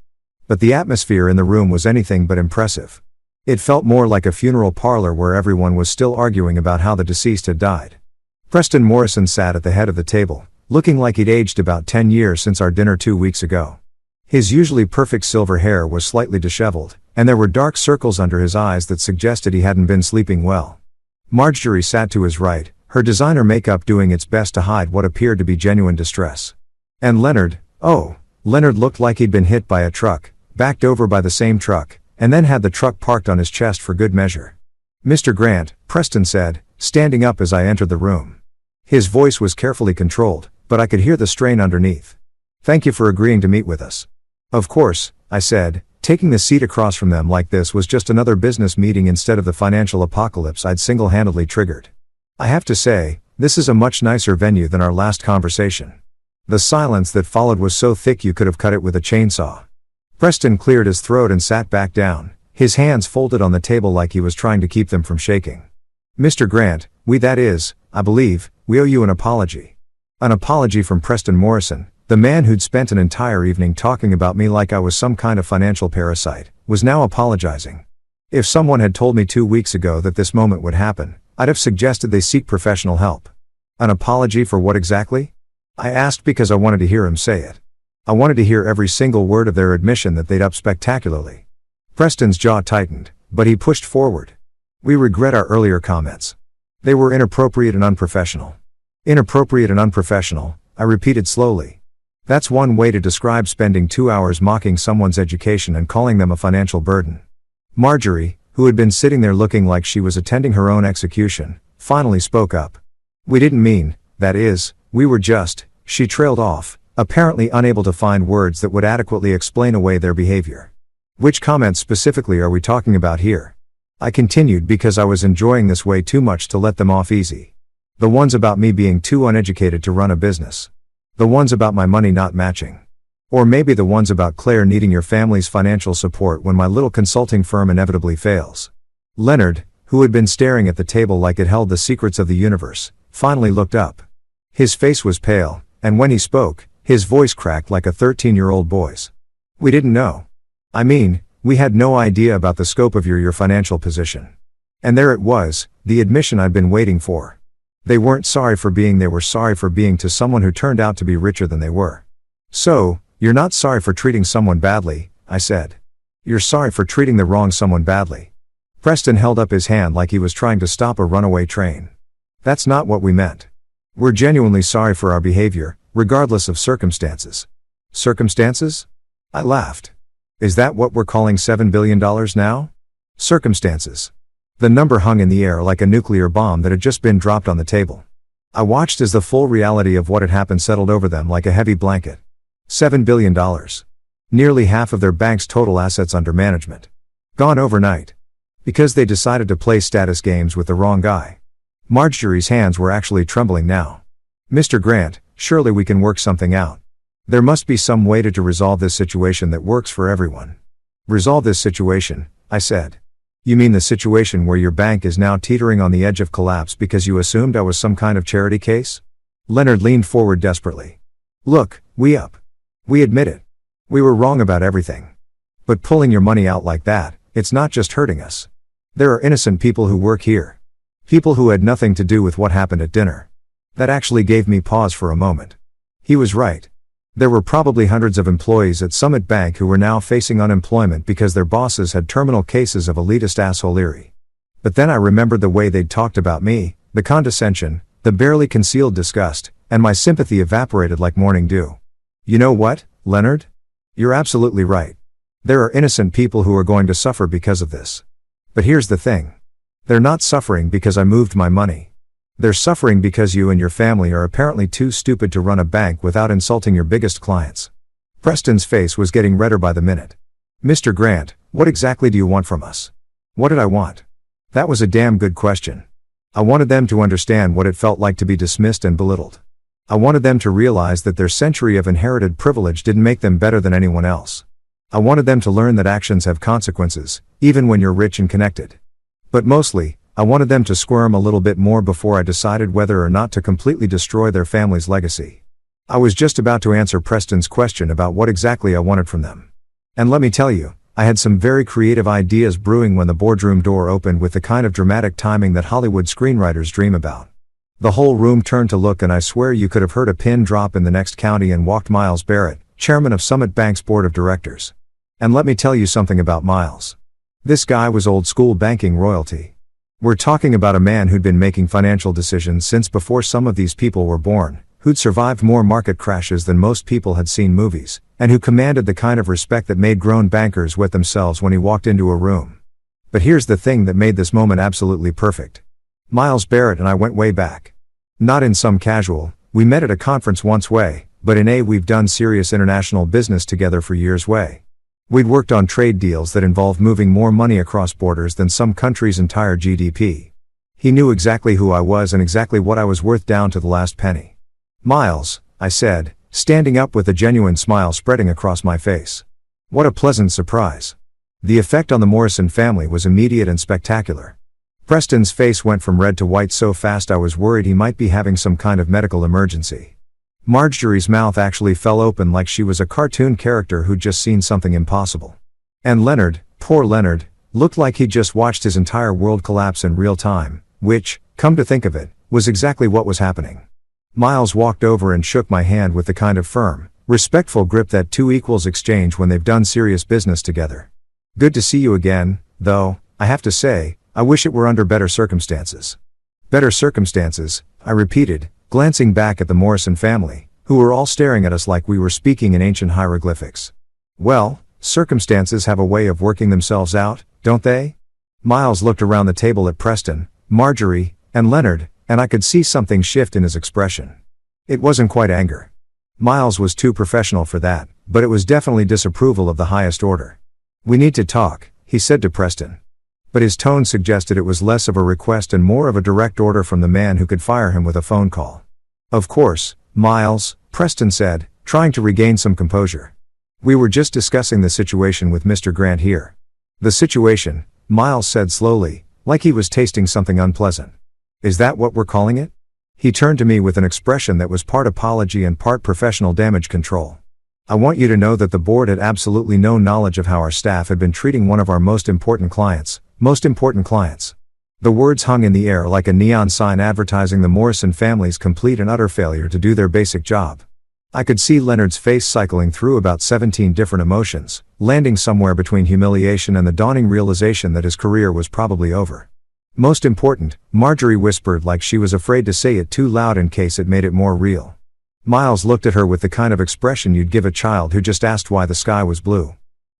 But the atmosphere in the room was anything but impressive. It felt more like a funeral parlor where everyone was still arguing about how the deceased had died. Preston Morrison sat at the head of the table, looking like he'd aged about 10 years since our dinner 2 weeks ago. His usually perfect silver hair was slightly disheveled, and there were dark circles under his eyes that suggested he hadn't been sleeping well. Marjorie sat to his right, her designer makeup doing its best to hide what appeared to be genuine distress. And Leonard looked like he'd been hit by a truck, backed over by the same truck, and then had the truck parked on his chest for good measure. "Mr. Grant," Preston said, standing up as I entered the room. His voice was carefully controlled, but I could hear the strain underneath. "Thank you for agreeing to meet with us." "Of course," I said, taking the seat across from them like this was just another business meeting instead of the financial apocalypse I'd single-handedly triggered. "I have to say, this is a much nicer venue than our last conversation." The silence that followed was so thick you could have cut it with a chainsaw. Preston cleared his throat and sat back down, his hands folded on the table like he was trying to keep them from shaking. "Mr. Grant, I believe, we owe you an apology." An apology from Preston Morrison, the man who'd spent an entire evening talking about me like I was some kind of financial parasite, was now apologizing. If someone had told me 2 weeks ago that this moment would happen, I'd have suggested they seek professional help. An apology for what exactly? I asked because I wanted to hear him say it. I wanted to hear every single word of their admission that they'd upped spectacularly. Preston's jaw tightened, but he pushed forward. "We regret our earlier comments. They were inappropriate and unprofessional." "Inappropriate and unprofessional," I repeated slowly. That's one way to describe spending 2 hours mocking someone's education and calling them a financial burden. Marjorie, who had been sitting there looking like she was attending her own execution, finally spoke up. "We didn't mean, we were just," she trailed off, apparently unable to find words that would adequately explain away their behavior. "Which comments specifically are we talking about here?" I continued because I was enjoying this way too much to let them off easy. "The ones about me being too uneducated to run a business. The ones about my money not matching. Or maybe the ones about Claire needing your family's financial support when my little consulting firm inevitably fails." Leonard, who had been staring at the table like it held the secrets of the universe, finally looked up. His face was pale, and when he spoke, his voice cracked like a 13-year-old boy's. "We didn't know. We had no idea about the scope of your financial position." And there it was, the admission I'd been waiting for. They weren't sorry for being, they were sorry for being to someone who turned out to be richer than they were. So, you're not sorry for treating someone badly, I said. You're sorry for treating the wrong someone badly. Preston held up his hand like he was trying to stop a runaway train. That's not what we meant. We're genuinely sorry for our behavior, regardless of circumstances. Circumstances? I laughed. Is that what we're calling $7 billion now? Circumstances. The number hung in the air like a nuclear bomb that had just been dropped on the table. I watched as the full reality of what had happened settled over them like a heavy blanket. $7 billion. Nearly half of their bank's total assets under management. Gone overnight. Because they decided to play status games with the wrong guy. Marjorie's hands were actually trembling now. Mr. Grant, surely we can work something out. There must be some way to resolve this situation that works for everyone. Resolve this situation, I said. You mean the situation where your bank is now teetering on the edge of collapse because you assumed I was some kind of charity case? Leonard leaned forward desperately. Look, we admit it. We were wrong about everything. But pulling your money out like that, it's not just hurting us. There are innocent people who work here. People who had nothing to do with what happened at dinner. That actually gave me pause for a moment. He was right. There were probably hundreds of employees at Summit Bank who were now facing unemployment because their bosses had terminal cases of elitist assholery. But then I remembered the way they'd talked about me, the condescension, the barely concealed disgust, and my sympathy evaporated like morning dew. You know what, Leonard? You're absolutely right. There are innocent people who are going to suffer because of this. But here's the thing. They're not suffering because I moved my money. They're suffering because you and your family are apparently too stupid to run a bank without insulting your biggest clients. Preston's face was getting redder by the minute. Mr. Grant, what exactly do you want from us? What did I want? That was a damn good question. I wanted them to understand what it felt like to be dismissed and belittled. I wanted them to realize that their century of inherited privilege didn't make them better than anyone else. I wanted them to learn that actions have consequences, even when you're rich and connected. But mostly, I wanted them to squirm a little bit more before I decided whether or not to completely destroy their family's legacy. I was just about to answer Preston's question about what exactly I wanted from them. And let me tell you, I had some very creative ideas brewing when the boardroom door opened with the kind of dramatic timing that Hollywood screenwriters dream about. The whole room turned to look, and I swear you could have heard a pin drop in the next county, and walked Miles Barrett, chairman of Summit Bank's board of directors. And let me tell you something about Miles. This guy was old school banking royalty. We're talking about a man who'd been making financial decisions since before some of these people were born, who'd survived more market crashes than most people had seen movies, and who commanded the kind of respect that made grown bankers wet themselves when he walked into a room. But here's the thing that made this moment absolutely perfect. Miles Barrett and I went way back. Not in some casual, we met at a conference once way, but in a we've done serious international business together for years way. We'd worked on trade deals that involved moving more money across borders than some countries' entire GDP. He knew exactly who I was and exactly what I was worth down to the last penny. Miles, I said, standing up with a genuine smile spreading across my face. What a pleasant surprise. The effect on the Morrison family was immediate and spectacular. Preston's face went from red to white so fast I was worried he might be having some kind of medical emergency. Marjorie's mouth actually fell open like she was a cartoon character who'd just seen something impossible. And Leonard, poor Leonard, looked like he'd just watched his entire world collapse in real time, which, come to think of it, was exactly what was happening. Miles walked over and shook my hand with the kind of firm, respectful grip that two equals exchange when they've done serious business together. Good to see you again, though, I have to say, I wish it were under better circumstances. Better circumstances, I repeated, glancing back at the Morrison family, who were all staring at us like we were speaking in ancient hieroglyphics. Well, circumstances have a way of working themselves out, don't they? Miles looked around the table at Preston, Marjorie, and Leonard, and I could see something shift in his expression. It wasn't quite anger. Miles was too professional for that, but it was definitely disapproval of the highest order. We need to talk, he said to Preston. But his tone suggested it was less of a request and more of a direct order from the man who could fire him with a phone call. Of course, Miles, Preston said, trying to regain some composure. We were just discussing the situation with Mr. Grant here. The situation, Miles said slowly, like he was tasting something unpleasant. Is that what we're calling it? He turned to me with an expression that was part apology and part professional damage control. I want you to know that the board had absolutely no knowledge of how our staff had been treating one of our most important clients. The words hung in the air like a neon sign advertising the Morrison family's complete and utter failure to do their basic job. I could see Leonard's face cycling through about 17 different emotions, landing somewhere between humiliation and the dawning realization that his career was probably over. Most important, Marjorie whispered like she was afraid to say it too loud in case it made it more real. Miles looked at her with the kind of expression you'd give a child who just asked why the sky was blue.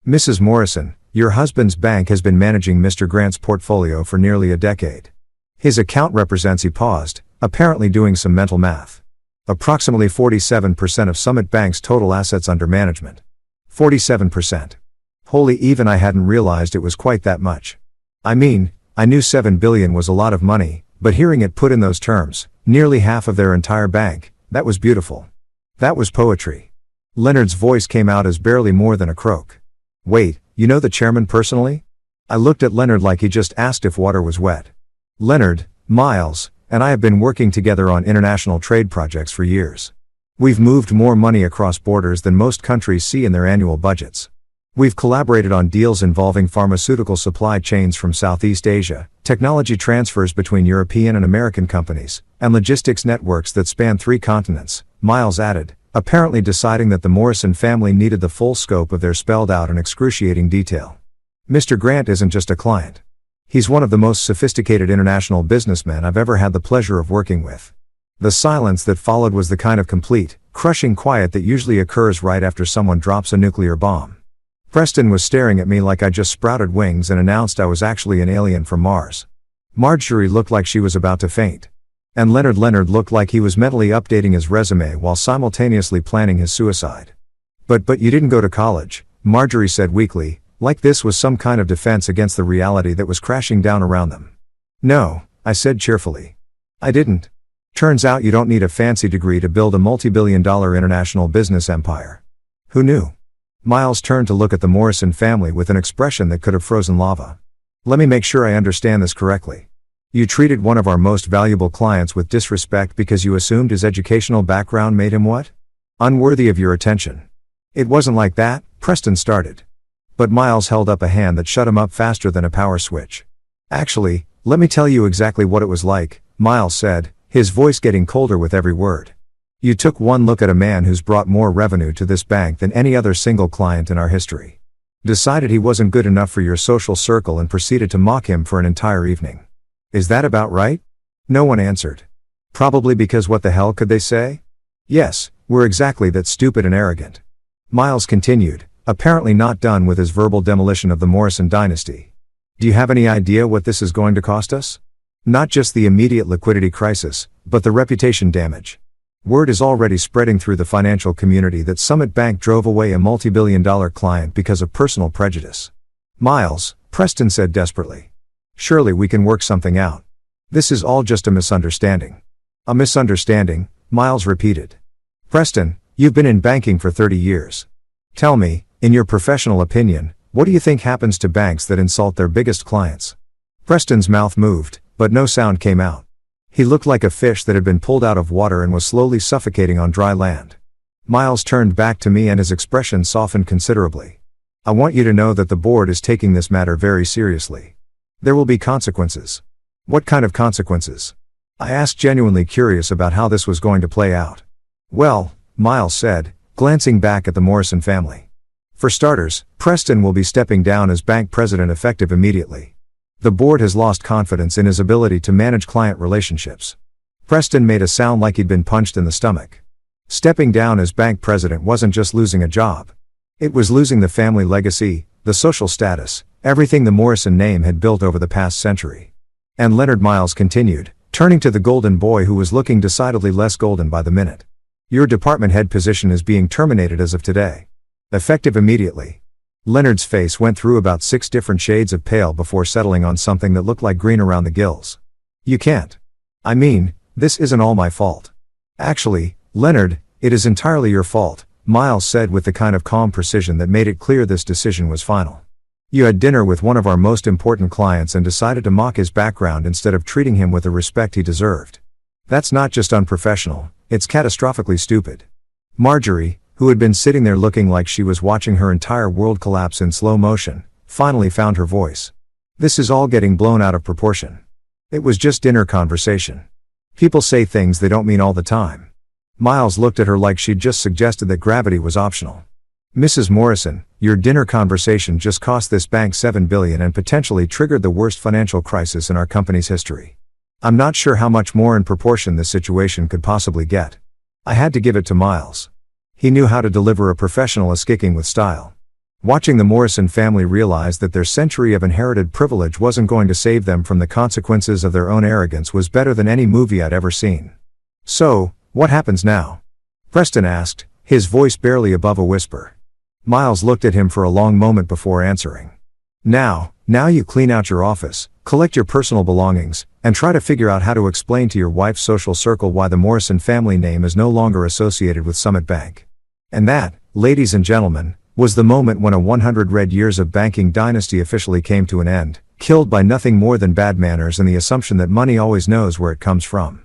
"Mrs. Morrison, your husband's bank has been managing Mr. Grant's portfolio for nearly a decade. His account represents," he paused, apparently doing some mental math, "approximately 47% of Summit Bank's total assets under management." 47%. Holy, even I hadn't realized it was quite that much. I mean, I knew $7 billion was a lot of money, but hearing it put in those terms, nearly half of their entire bank, that was beautiful. That was poetry. Leonard's voice came out as barely more than a croak. "Wait, you know the chairman personally?" I looked at Leonard like he just asked if water was wet. "Leonard, Miles, and I have been working together on international trade projects for years. We've moved more money across borders than most countries see in their annual budgets. We've collaborated on deals involving pharmaceutical supply chains from Southeast Asia, technology transfers between European and American companies, and logistics networks that span 3 continents, Miles added, apparently deciding that the Morrison family needed the full scope of their spelled out and excruciating detail. "Mr. Grant isn't just a client. He's one of the most sophisticated international businessmen I've ever had the pleasure of working with." The silence that followed was the kind of complete, crushing quiet that usually occurs right after someone drops a nuclear bomb. Preston was staring at me like I just sprouted wings and announced I was actually an alien from Mars. Marjorie looked like she was about to faint. And Leonard looked like he was mentally updating his resume while simultaneously planning his suicide. But you didn't go to college," Marjorie said weakly, like this was some kind of defense against the reality that was crashing down around them. "No," I said cheerfully. "I didn't. Turns out you don't need a fancy degree to build a multi-billion-dollar international business empire." "Who knew?" Miles turned to look at the Morrison family with an expression that could have frozen lava. "Let me make sure I understand this correctly. You treated one of our most valuable clients with disrespect because you assumed his educational background made him what? Unworthy of your attention." "It wasn't like that," Preston started. But Miles held up a hand that shut him up faster than a power switch. "Actually, let me tell you exactly what it was like," Miles said, his voice getting colder with every word. "You took one look at a man who's brought more revenue to this bank than any other single client in our history. Decided he wasn't good enough for your social circle and proceeded to mock him for an entire evening. Is that about right?" No one answered. "Probably because what the hell could they say?" "Yes, we're exactly that stupid and arrogant." Miles continued, apparently not done with his verbal demolition of the Morrison dynasty. "Do you have any idea what this is going to cost us? Not just the immediate liquidity crisis, but the reputation damage. Word is already spreading through the financial community that Summit Bank drove away a multi-billion-dollar client because of personal prejudice." "Miles," Preston said desperately. "Surely we can work something out. This is all just a misunderstanding." "A misunderstanding," Miles repeated. "Preston, you've been in banking for 30 years. Tell me, in your professional opinion, what do you think happens to banks that insult their biggest clients?" Preston's mouth moved, but no sound came out. He looked like a fish that had been pulled out of water and was slowly suffocating on dry land. Miles turned back to me and his expression softened considerably. "I want you to know that the board is taking this matter very seriously. There will be consequences." "What kind of consequences?" I asked, genuinely curious about how this was going to play out. "Well," Miles said, glancing back at the Morrison family. "For starters, Preston will be stepping down as bank president effective immediately. The board has lost confidence in his ability to manage client relationships." Preston made a sound like he'd been punched in the stomach. Stepping down as bank president wasn't just losing a job. It was losing the family legacy, the social status, everything the Morrison name had built over the past century. "And Leonard," Miles continued, turning to the golden boy who was looking decidedly less golden by the minute. "Your department head position is being terminated as of today. Effective immediately." Leonard's face went through about 6 different shades of pale before settling on something that looked like green around the gills. "You can't. I mean, this isn't all my fault." "Actually, Leonard, it is entirely your fault," Miles said with the kind of calm precision that made it clear this decision was final. "You had dinner with one of our most important clients and decided to mock his background instead of treating him with the respect he deserved. That's not just unprofessional, it's catastrophically stupid." Marjorie, who had been sitting there looking like she was watching her entire world collapse in slow motion, finally found her voice. "This is all getting blown out of proportion. It was just dinner conversation. People say things they don't mean all the time. Miles looked at her like she'd just suggested that gravity was optional. Mrs. Morrison, your dinner conversation just cost this bank $7 billion and potentially triggered the worst financial crisis in our company's history. I'm not sure how much more in proportion this situation could possibly get. I had to give it to Miles. He knew how to deliver a professional kicking with style. Watching the Morrison family realize that their century of inherited privilege wasn't going to save them from the consequences of their own arrogance was better than any movie I'd ever seen. So, what happens now? Preston asked, his voice barely above a whisper. Miles looked at him for a long moment before answering. Now you clean out your office, collect your personal belongings, and try to figure out how to explain to your wife's social circle why the Morrison family name is no longer associated with Summit Bank. And that, ladies and gentlemen, was the moment when a 100 red years of banking dynasty officially came to an end, killed by nothing more than bad manners and the assumption that money always knows where it comes from.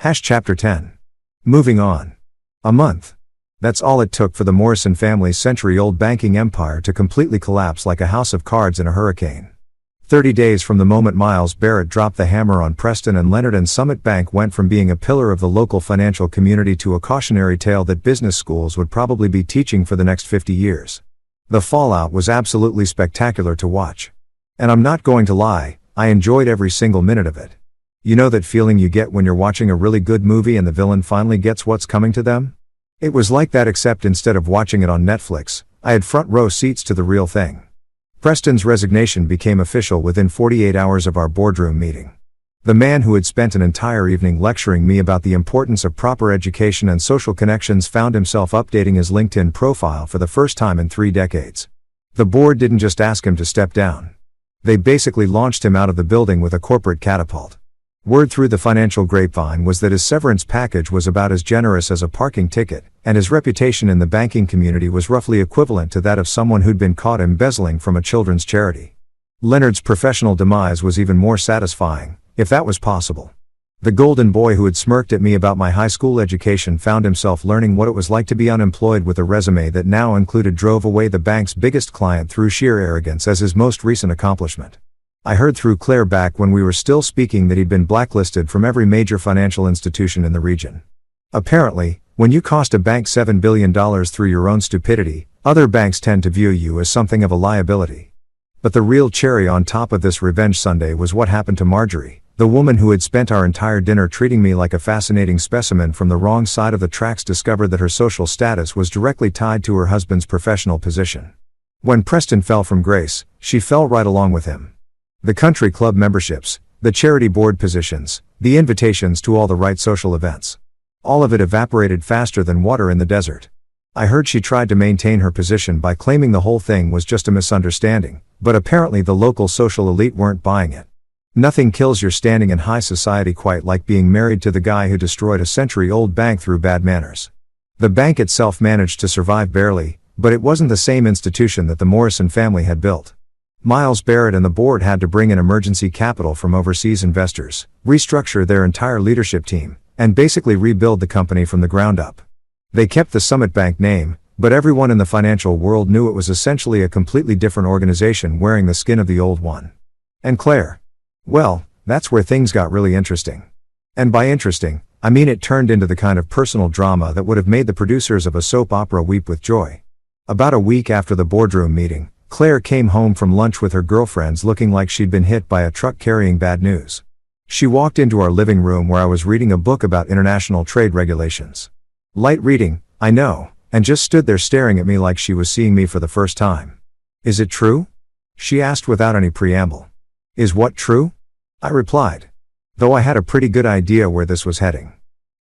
Chapter 10. Moving on. A month. That's all it took for the Morrison family's century-old banking empire to completely collapse like a house of cards in a hurricane. 30 days from the moment Miles Barrett dropped the hammer on Preston and Leonard, and Summit Bank went from being a pillar of the local financial community to a cautionary tale that business schools would probably be teaching for the next 50 years. The fallout was absolutely spectacular to watch. And I'm not going to lie, I enjoyed every single minute of it. You know that feeling you get when you're watching a really good movie and the villain finally gets what's coming to them? It was like that, except instead of watching it on Netflix, I had front row seats to the real thing. Preston's resignation became official within 48 hours of our boardroom meeting. The man who had spent an entire evening lecturing me about the importance of proper education and social connections found himself updating his LinkedIn profile for the first time in 3 decades. The board didn't just ask him to step down. They basically launched him out of the building with a corporate catapult. Word through the financial grapevine was that his severance package was about as generous as a parking ticket, and his reputation in the banking community was roughly equivalent to that of someone who'd been caught embezzling from a children's charity. Leonard's professional demise was even more satisfying, if that was possible. The golden boy who had smirked at me about my high school education found himself learning what it was like to be unemployed with a resume that now included drove away the bank's biggest client through sheer arrogance as his most recent accomplishment. I heard through Claire back when we were still speaking that he'd been blacklisted from every major financial institution in the region. Apparently, when you cost a bank $7 billion through your own stupidity, other banks tend to view you as something of a liability. But the real cherry on top of this revenge sundae was what happened to Marjorie, the woman who had spent our entire dinner treating me like a fascinating specimen from the wrong side of the tracks discovered that her social status was directly tied to her husband's professional position. When Preston fell from grace, she fell right along with him. The country club memberships, the charity board positions, the invitations to all the right social events. All of it evaporated faster than water in the desert. I heard she tried to maintain her position by claiming the whole thing was just a misunderstanding, but apparently the local social elite weren't buying it. Nothing kills your standing in high society quite like being married to the guy who destroyed a century-old bank through bad manners. The bank itself managed to survive barely, but it wasn't the same institution that the Morrison family had built. Miles Barrett and the board had to bring in emergency capital from overseas investors, restructure their entire leadership team, and basically rebuild the company from the ground up. They kept the Summit Bank name, but everyone in the financial world knew it was essentially a completely different organization wearing the skin of the old one. And Claire? Well, that's where things got really interesting. And by interesting, I mean it turned into the kind of personal drama that would have made the producers of a soap opera weep with joy. About a week after the boardroom meeting, Claire came home from lunch with her girlfriends looking like she'd been hit by a truck carrying bad news. She walked into our living room where I was reading a book about international trade regulations. Light reading, I know, and just stood there staring at me like she was seeing me for the first time. Is it true? She asked without any preamble. Is what true? I replied. Though I had a pretty good idea where this was heading.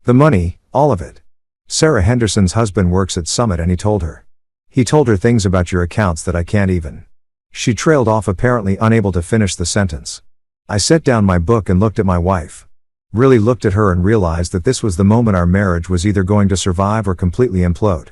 The money, all of it. Sarah Henderson's husband works at Summit and he told her. He told her things about your accounts that I can't even. She trailed off, apparently unable to finish the sentence. I set down my book and looked at my wife. Really looked at her and realized that this was the moment our marriage was either going to survive or completely implode.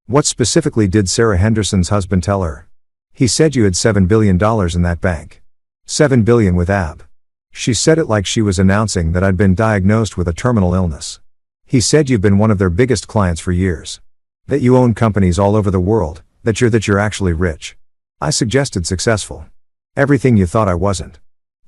What specifically did Sarah Henderson's husband tell her? He said you had $7 billion in that bank. $7 billion with AB. She said it like she was announcing that I'd been diagnosed with a terminal illness. He said you've been one of their biggest clients for years. That you own companies all over the world, that you're actually rich. I suggested successful. Everything you thought I wasn't.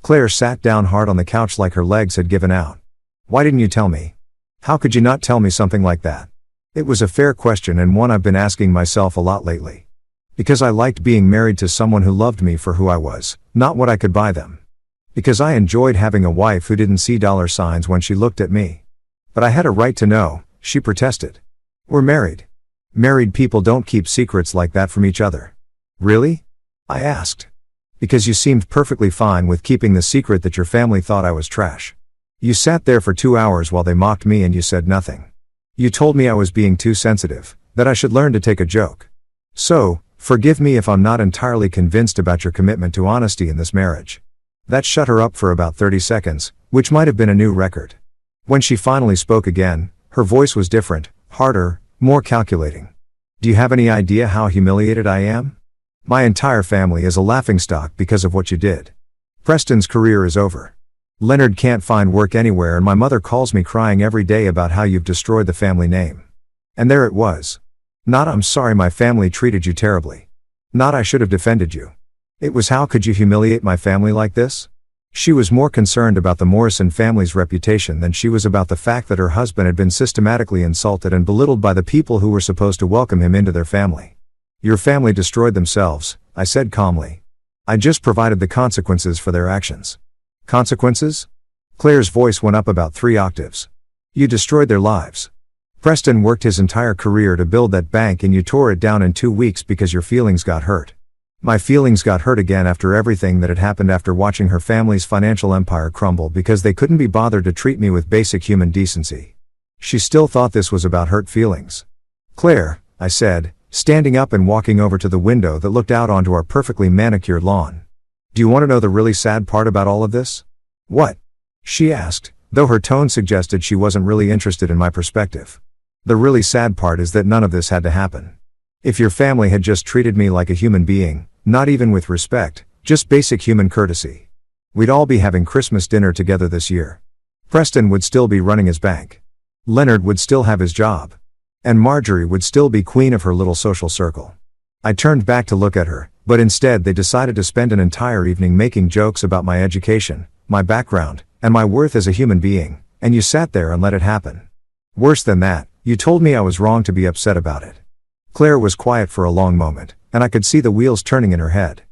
Claire sat down hard on the couch like her legs had given out. Why didn't you tell me? How could you not tell me something like that? It was a fair question and one I've been asking myself a lot lately. Because I liked being married to someone who loved me for who I was, not what I could buy them. Because I enjoyed having a wife who didn't see dollar signs when she looked at me. But I had a right to know, she protested. We're married. Married people don't keep secrets like that from each other. Really? I asked. Because you seemed perfectly fine with keeping the secret that your family thought I was trash. You sat there for 2 hours while they mocked me and you said nothing. You told me I was being too sensitive, that I should learn to take a joke. So, forgive me if I'm not entirely convinced about your commitment to honesty in this marriage. That shut her up for about 30 seconds, which might have been a new record. When she finally spoke again, her voice was different, harder, more calculating. Do you have any idea how humiliated I am? My entire family is a laughingstock because of what you did. Preston's career is over. Leonard can't find work anywhere and my mother calls me crying every day about how you've destroyed the family name. And there it was. Not I'm sorry my family treated you terribly. Not I should have defended you. It was how could you humiliate my family like this? She was more concerned about the Morrison family's reputation than she was about the fact that her husband had been systematically insulted and belittled by the people who were supposed to welcome him into their family. Your family destroyed themselves, I said calmly. I just provided the consequences for their actions. Consequences? Claire's voice went up about 3 octaves. You destroyed their lives. Preston worked his entire career to build that bank and you tore it down in 2 weeks because your feelings got hurt. My feelings got hurt again after everything that had happened after watching her family's financial empire crumble because they couldn't be bothered to treat me with basic human decency. She still thought this was about hurt feelings. Claire, I said, standing up and walking over to the window that looked out onto our perfectly manicured lawn. Do you want to know the really sad part about all of this? What? She asked, though her tone suggested she wasn't really interested in my perspective. The really sad part is that none of this had to happen. If your family had just treated me like a human being, not even with respect, just basic human courtesy, we'd all be having Christmas dinner together this year. Preston would still be running his bank. Leonard would still have his job. And Marjorie would still be queen of her little social circle. I turned back to look at her, but instead they decided to spend an entire evening making jokes about my education, my background, and my worth as a human being, and you sat there and let it happen. Worse than that, you told me I was wrong to be upset about it. Claire was quiet for a long moment, and I could see the wheels turning in her head.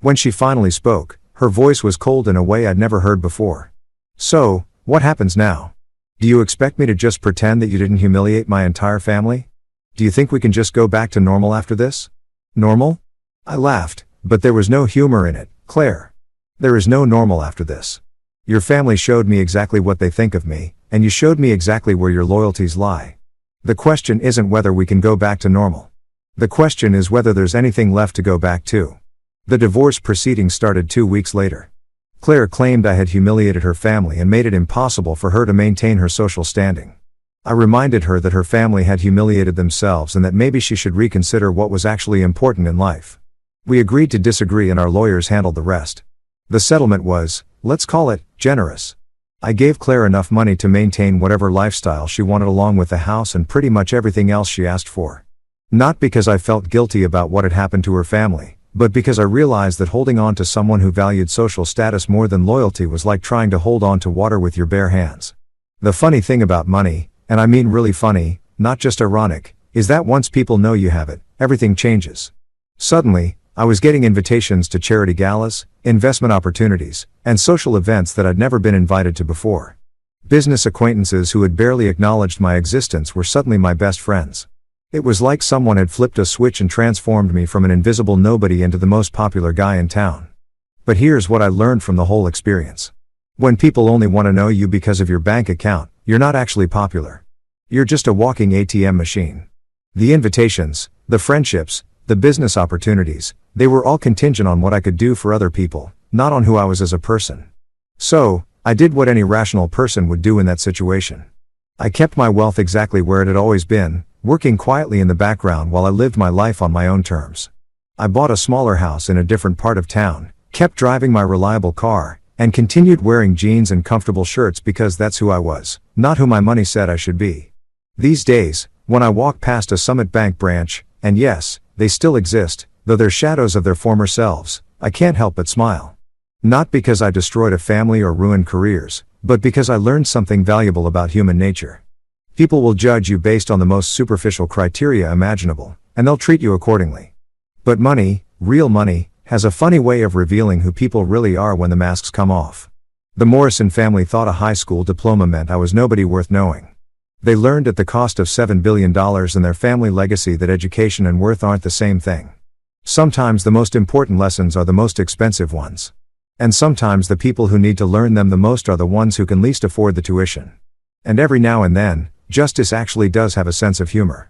When she finally spoke, her voice was cold in a way I'd never heard before. So, what happens now? Do you expect me to just pretend that you didn't humiliate my entire family? Do you think we can just go back to normal after this? Normal? I laughed, but there was no humor in it, Claire. There is no normal after this. Your family showed me exactly what they think of me, and you showed me exactly where your loyalties lie. The question isn't whether we can go back to normal. The question is whether there's anything left to go back to. The divorce proceedings started 2 weeks later. Claire claimed I had humiliated her family and made it impossible for her to maintain her social standing. I reminded her that her family had humiliated themselves and that maybe she should reconsider what was actually important in life. We agreed to disagree and our lawyers handled the rest. The settlement was, let's call it, generous. I gave Claire enough money to maintain whatever lifestyle she wanted along with the house and pretty much everything else she asked for. Not because I felt guilty about what had happened to her family, but because I realized that holding on to someone who valued social status more than loyalty was like trying to hold on to water with your bare hands. The funny thing about money, and I mean really funny, not just ironic, is that once people know you have it, everything changes. Suddenly, I was getting invitations to charity galas, investment opportunities, and social events that I'd never been invited to before. Business acquaintances who had barely acknowledged my existence were suddenly my best friends. It was like someone had flipped a switch and transformed me from an invisible nobody into the most popular guy in town. But here's what I learned from the whole experience. When people only want to know you because of your bank account, you're not actually popular. You're just a walking ATM machine. The invitations, the friendships, the business opportunities, they were all contingent on what I could do for other people, not on who I was as a person. So, I did what any rational person would do in that situation. I kept my wealth exactly where it had always been, working quietly in the background while I lived my life on my own terms. I bought a smaller house in a different part of town, kept driving my reliable car, and continued wearing jeans and comfortable shirts because that's who I was, not who my money said I should be. These days, when I walk past a Summit Bank branch, and yes, they still exist, though they're shadows of their former selves, I can't help but smile. Not because I destroyed a family or ruined careers, but because I learned something valuable about human nature. People will judge you based on the most superficial criteria imaginable, and they'll treat you accordingly. But money, real money, has a funny way of revealing who people really are when the masks come off. The Morrison family thought a high school diploma meant I was nobody worth knowing. They learned at the cost of $7 billion and their family legacy that education and worth aren't the same thing. Sometimes the most important lessons are the most expensive ones. And sometimes the people who need to learn them the most are the ones who can least afford the tuition. And every now and then, justice actually does have a sense of humor.